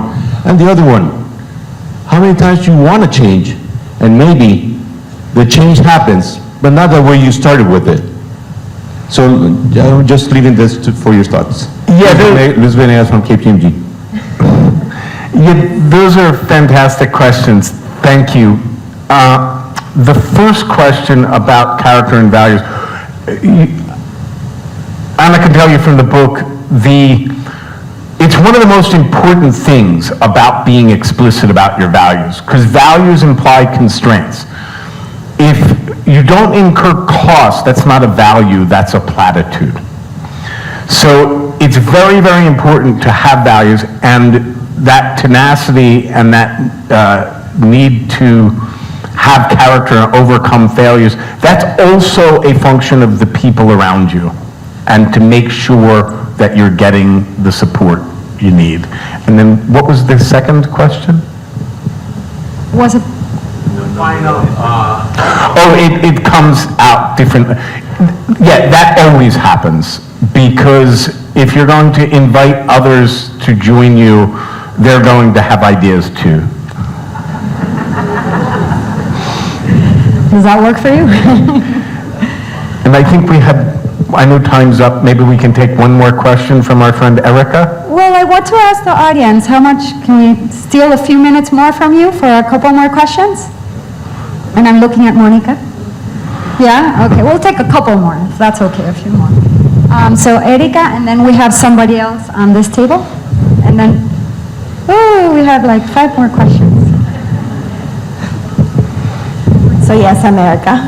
And the other one, how many times you want to change, and maybe the change happens, but not the way you started with it. So I'm just leaving this for your thoughts. Yeah, Luis Venegas from KPMG. Yeah, those are fantastic questions. Thank you. The first question about character and values, Anna can tell you from the book, it's one of the most important things about being explicit about your values, because values imply constraints. If you don't incur cost, that's not a value, that's a platitude. So it's very, very important to have values, and that tenacity and that need to have character and overcome failures, that's also a function of the people around you, and to make sure that you're getting the support you need. And then what was the second question? Was it? It comes out different. Yeah, that always happens, because if you're going to invite others to join you, they're going to have ideas too. Does that work for you? And I think I know time's up. Maybe we can take one more question from our friend Erica. Well, I want to ask the audience, how much, can we steal a few minutes more from you for a couple more questions? And I'm looking at Monica. Yeah? Okay, we'll take a couple more, if that's okay, a few more. So Erika, and then we have somebody else on this table. And then, we have like 5 more questions. So yes, America.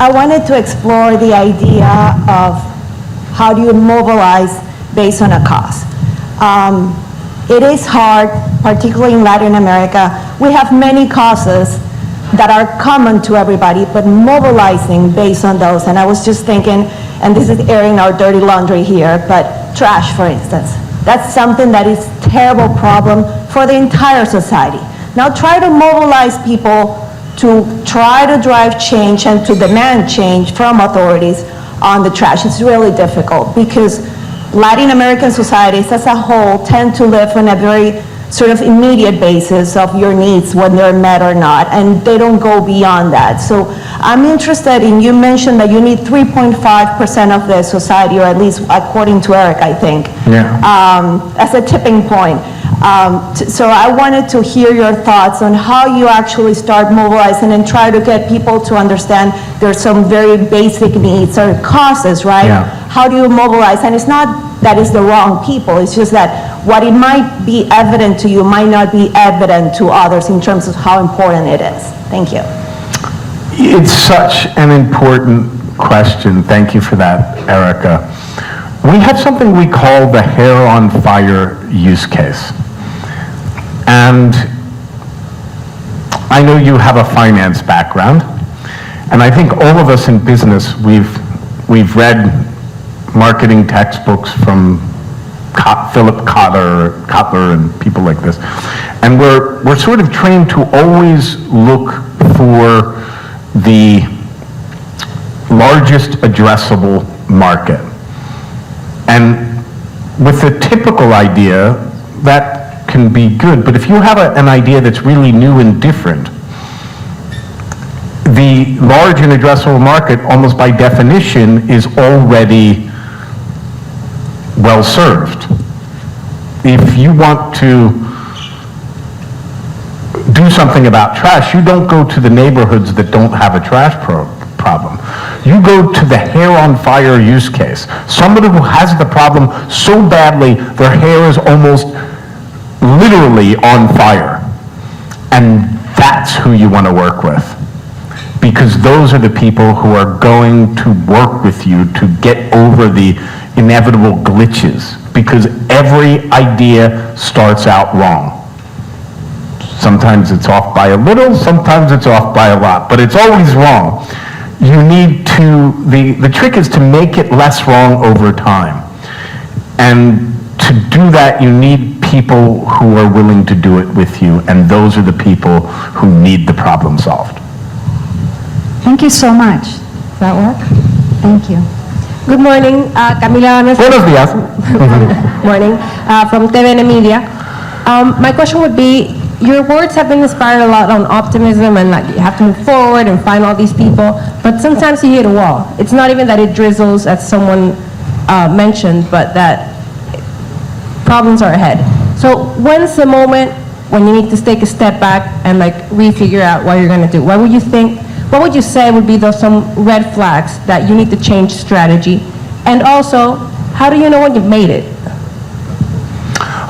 I wanted to explore the idea of how do you mobilize based on a cause. It is hard, particularly in Latin America. We have many causes that are common to everybody, but mobilizing based on those. And I was just thinking, and this is airing our dirty laundry here, but trash, for instance. That's something that is a terrible problem for the entire society. Now try to mobilize people to try to drive change and to demand change from authorities on the trash. It's really difficult because Latin American societies as a whole tend to live on a very sort of immediate basis of your needs, when they're met or not, and they don't go beyond that. So I'm interested in, you mentioned that you need 3.5% of the society, or at least according to Eric, I think, as a tipping point. So I wanted to hear your thoughts on how you actually start mobilizing and try to get people to understand there's some very basic needs or causes, right? Yeah. How do you mobilize? And it's not that it's the wrong people, it's just that what it might be evident to you might not be evident to others in terms of how important it is. Thank you. It's such an important question. Thank you for that, Erica. We have something we call the hair on fire use case. And I know you have a finance background, and I think all of us in business, we've read marketing textbooks from Philip Kotler and people like this. And we're sort of trained to always look for the largest addressable market. And with a typical idea, that can be good, but if you have an idea that's really new and different, the large and addressable market, almost by definition, is already well-served. If you want to do something about trash, you don't go to the neighborhoods that don't have a trash problem. You go to the hair on fire use case. Somebody who has the problem so badly, their hair is almost literally on fire. And that's who you want to work with. Because those are the people who are going to work with you to get over the inevitable glitches. Because every idea starts out wrong. Sometimes it's off by a little, sometimes it's off by a lot, but it's always wrong. You need to, the trick is to make it less wrong over time. And to do that, you need people who are willing to do it with you, and those are the people who need the problem solved. Thank you so much. Does that work? Thank you. Good morning, Camila Vanes. Buenos días. Morning, from TVN Media. My question would be, your words have been inspired a lot on optimism and like you have to move forward and find all these people, but sometimes you hit a wall. It's not even that it drizzles, as someone mentioned, but that problems are ahead. So when's the moment when you need to take a step back and like refigure out what you're going to do? What would you think? What would you say would be those some red flags that you need to change strategy? And also, how do you know when you've made it?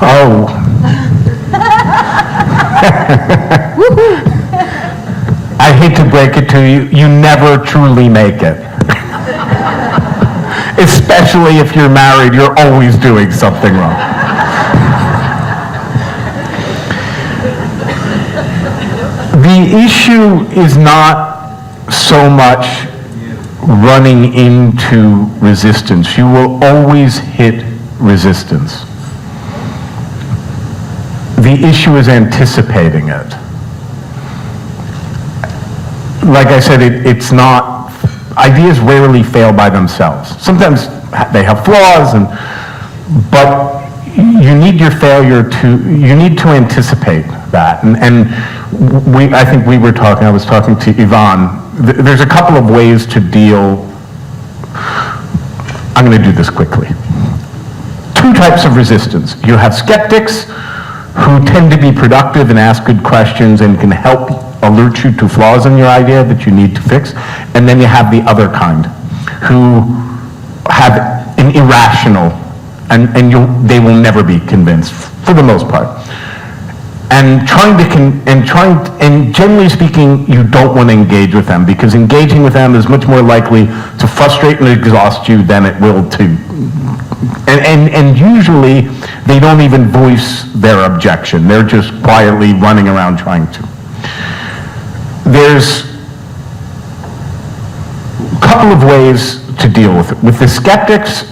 Oh. I hate to break it to you, you never truly make it. Especially if you're married, you're always doing something wrong. The issue is not so much running into resistance. You will always hit resistance. The issue is anticipating it. Like I said, it's not, ideas rarely fail by themselves. Sometimes they have flaws, but you need your failure you need to anticipate that. I think I was talking to Yvonne, there's a couple of ways to deal, I'm going to do this quickly. Two types of resistance. You have skeptics who tend to be productive and ask good questions and can help alert you to flaws in your idea that you need to fix. And then you have the other kind who have an irrational, and they will never be convinced for the most part. And generally speaking, you don't want to engage with them because engaging with them is much more likely to frustrate and exhaust you than it will to. And usually they don't even voice their objection. They're just quietly running around trying to. There's a couple of ways to deal with it. With the skeptics,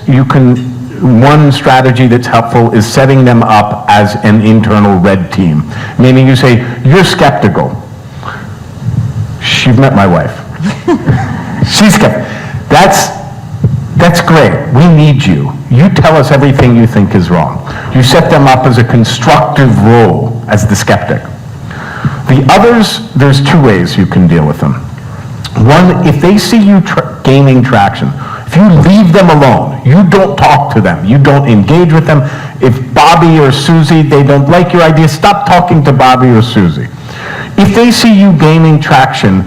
one strategy that's helpful is setting them up as an internal red team. Meaning you say, you're skeptical. You've met my wife. She's skeptical. That's great. We need you. You tell us everything you think is wrong. You set them up as a constructive role as the skeptic. The others, there's two ways you can deal with them. One, if they see you gaining traction, if you leave them alone, you don't talk to them, you don't engage with them. If Bobby or Susie, they don't like your idea, stop talking to Bobby or Susie. If they see you gaining traction,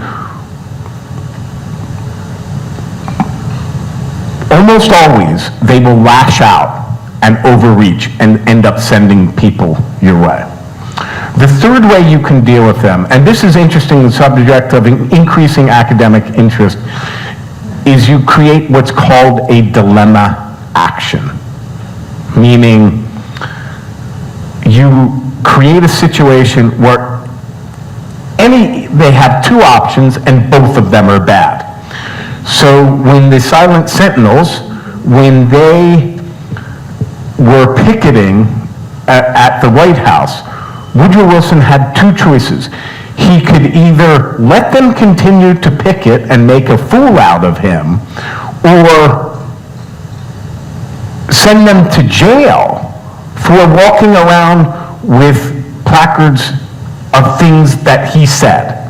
almost always they will lash out and overreach and end up sending people your way. The third way you can deal with them, and this is interesting, the subject of increasing academic interest, is you create what's called a dilemma action. Meaning, you create a situation where they have two options and both of them are bad. So when the silent sentinels, when they were picketing at the White House, Woodrow Wilson had two choices. He could either let them continue to picket and make a fool out of him, or send them to jail for walking around with placards of things that he said.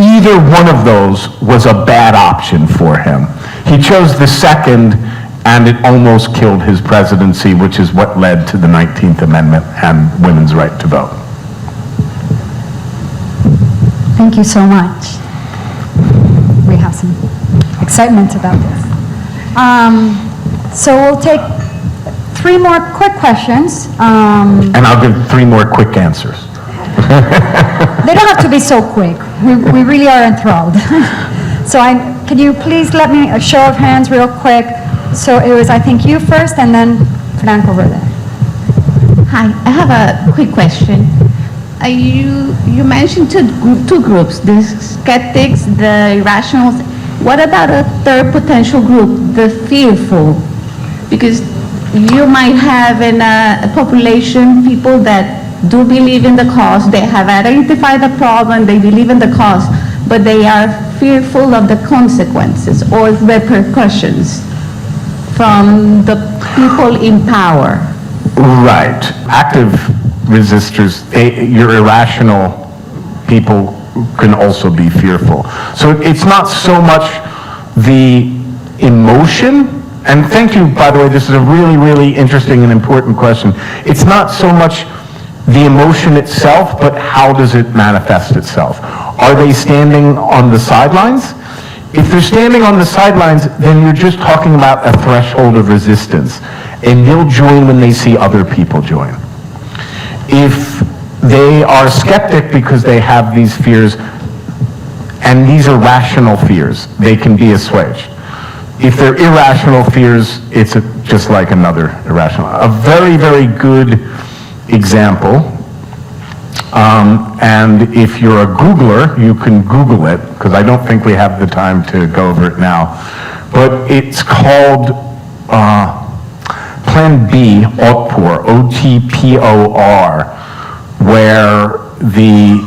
Either one of those was a bad option for him. He chose the second, and it almost killed his presidency, which is what led to the 19th Amendment and women's right to vote. Thank you so much. We have some excitement about this. So we'll take 3 more quick questions. And I'll give 3 more quick answers. They don't have to be so quick. We really are enthralled. So can you please let me, a show of hands real quick. So it was, I think, you first, and then Frank over there. Hi, I have a quick question. You mentioned two groups, the skeptics, the irrationals. What about a third potential group, the fearful? Because you might have in a population people that do believe in the cause, they have identified the problem, they believe in the cause, but they are fearful of the consequences or repercussions from the people in power. Right. Active resistors, your irrational people can also be fearful. So it's not so much the emotion, and thank you, by the way, this is a really, really interesting and important question. It's not so much the emotion itself, but how does it manifest itself? Are they standing on the sidelines? If they're standing on the sidelines, then you're just talking about a threshold of resistance, and they'll join when they see other people join. If they are skeptic because they have these fears, and these are rational fears, they can be assuaged. If they're irrational fears, it's just like another irrational. A very, very good example, and if you're a Googler, you can Google it, because I don't think we have the time to go over it now, but it's called Plan B, Otpor, O-T-P-O-R, where the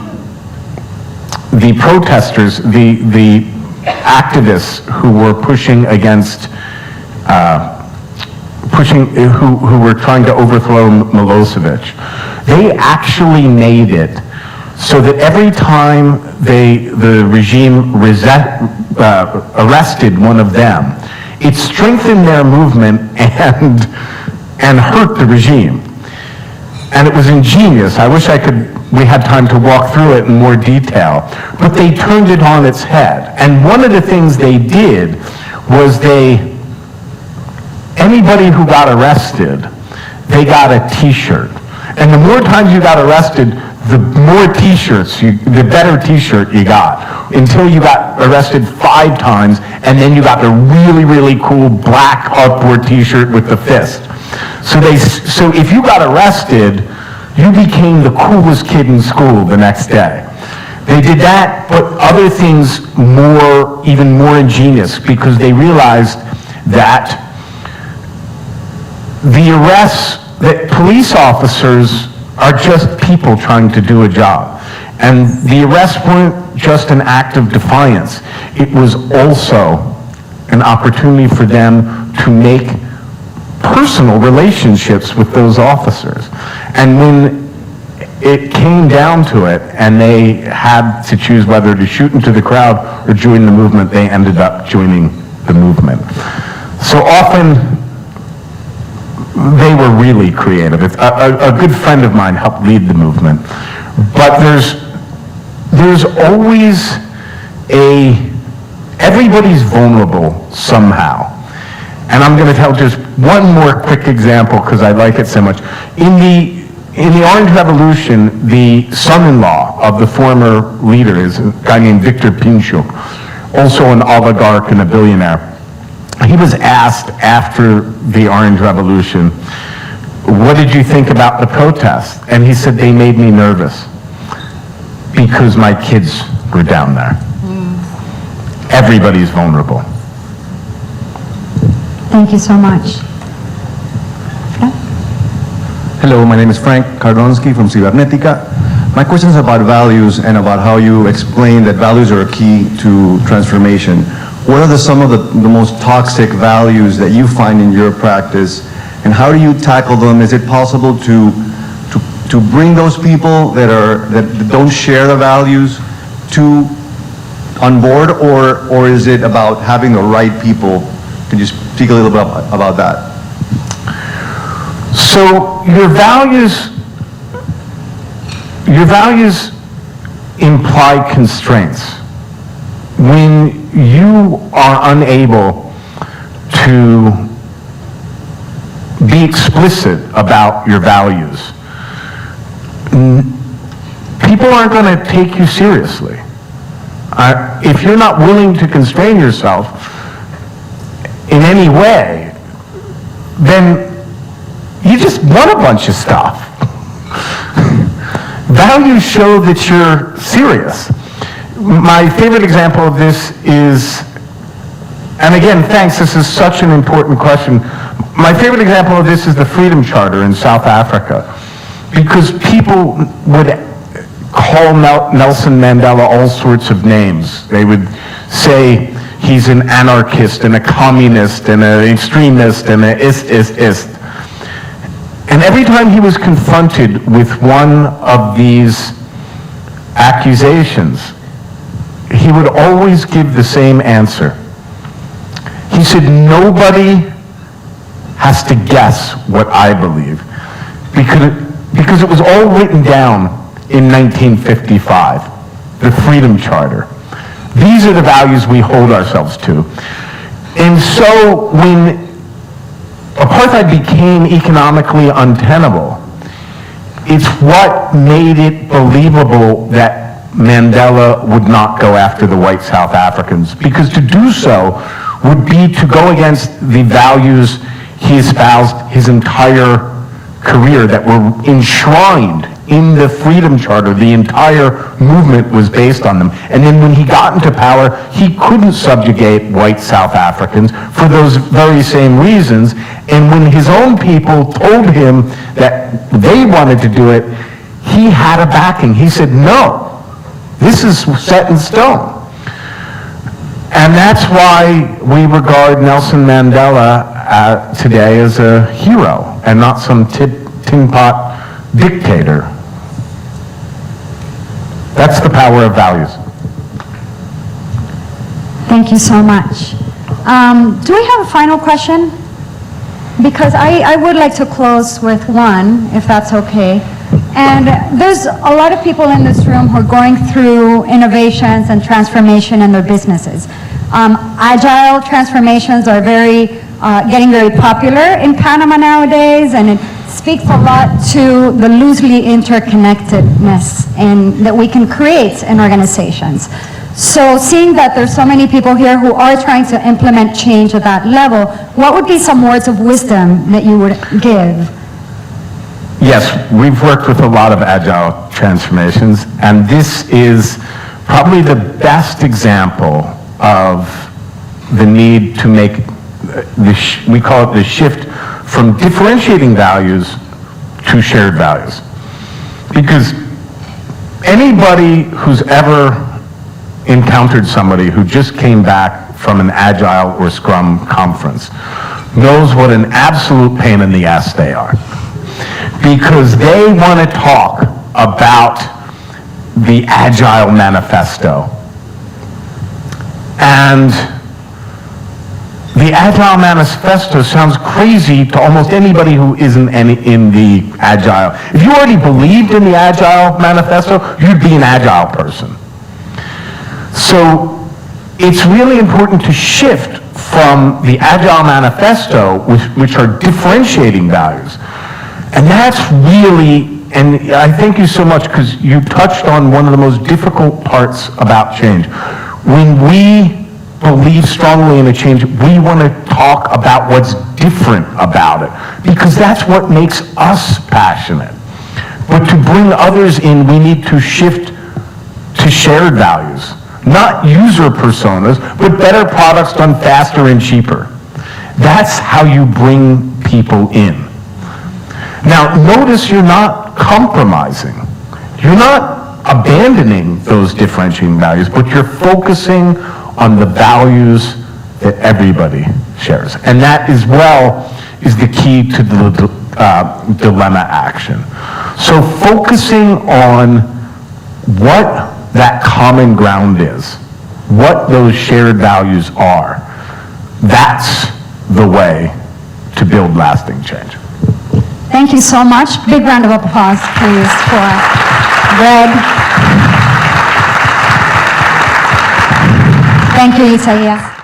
protesters, the activists who were pushing against, who were trying to overthrow Milosevic, they actually made it so that every time the regime arrested one of them, it strengthened their movement and hurt the regime. And it was ingenious. I wish we had time to walk through it in more detail, but they turned it on its head. And one of the things they did was anybody who got arrested, they got a t-shirt. And the more times you got arrested, the more t-shirts, the better t-shirt you got, until you got arrested 5 times, and then you got the really, really cool black Upward t-shirt with the fist. So if you got arrested, you became the coolest kid in school the next day. They did that, but other things even more ingenious, because they realized that the arrests, that police officers are just people trying to do a job. And the arrests weren't just an act of defiance. It was also an opportunity for them to make personal relationships with those officers. And when it came down to it, and they had to choose whether to shoot into the crowd or join the movement, they ended up joining the movement. So often, they were really creative. A good friend of mine helped lead the movement. But there's always everybody's vulnerable somehow. And I'm going to tell just one more quick example because I like it so much. In the Orange Revolution, the son-in-law of the former leader is a guy named Victor Pinchuk, also an oligarch and a billionaire. He was asked after the Orange Revolution, what did you think about the protests? And he said, they made me nervous because my kids were down there. Everybody's vulnerable. Thank you so much. Hello, my name is Frank Kardonsky from Cybernetica. My question is about values and about how you explain that values are a key to transformation. What are some of the most toxic values that you find in your practice, and how do you tackle them? Is it possible to bring those people that don't share the values on board, or is it about having the right people? Could you speak a little bit about that? So your values imply constraints. When you are unable to be explicit about your values, people aren't going to take you seriously. If you're not willing to constrain yourself in any way, then you just want a bunch of stuff. Values show that you're serious. My favorite example of this is, and again, thanks, this is such an important question. My favorite example of this is the Freedom Charter in South Africa, because people would call Nelson Mandela all sorts of names. They would say he's an anarchist and a communist and an extremist and an ist. And every time he was confronted with one of these accusations, he would always give the same answer. He said, nobody has to guess what I believe, because it was all written down in 1955, the Freedom Charter. These are the values we hold ourselves to. And so when apartheid became economically untenable, it's what made it believable that Mandela would not go after the white South Africans, because to do so would be to go against the values he espoused his entire career that were enshrined in the Freedom Charter. The entire movement was based on them. And then when he got into power, he couldn't subjugate white South Africans for those very same reasons. And when his own people told him that they wanted to do it, he had a backing. He said, no, this is set in stone. And that's why we regard Nelson Mandela today as a hero and not some tin pot dictator. That's the power of values. Thank you so much. Do we have a final question? Because I would like to close with one, if that's okay. And there's a lot of people in this room who are going through innovations and transformation in their businesses. Agile transformations are getting very popular in Panama nowadays, and it speaks a lot to the loosely interconnectedness that we can create in organizations. So seeing that there's so many people here who are trying to implement change at that level, what would be some words of wisdom that you would give? Yes, we've worked with a lot of agile transformations, and this is probably the best example of the need to make we call it the shift from differentiating values to shared values. Because anybody who's ever encountered somebody who just came back from an Agile or Scrum conference knows what an absolute pain in the ass they are. Because they want to talk about the Agile Manifesto. And the Agile Manifesto sounds crazy to almost anybody who isn't in the Agile. If you already believed in the Agile Manifesto, you'd be an Agile person. So it's really important to shift from the Agile Manifesto, which are differentiating values. And that's really, and I thank you so much because you touched on one of the most difficult parts about change. When we believe strongly in a change, we want to talk about what's different about it, because that's what makes us passionate. But to bring others in, we need to shift to shared values. Not user personas, but better products done faster and cheaper. That's how you bring people in. Now, notice you're not compromising. You're not abandoning those differentiating values, but you're focusing on the values that everybody shares. And that as well is the key to the dilemma action. So focusing on what that common ground is, what those shared values are, that's the way to build lasting change. Thank you so much. Big round of applause, please, for Greg. Thank you, Isaias.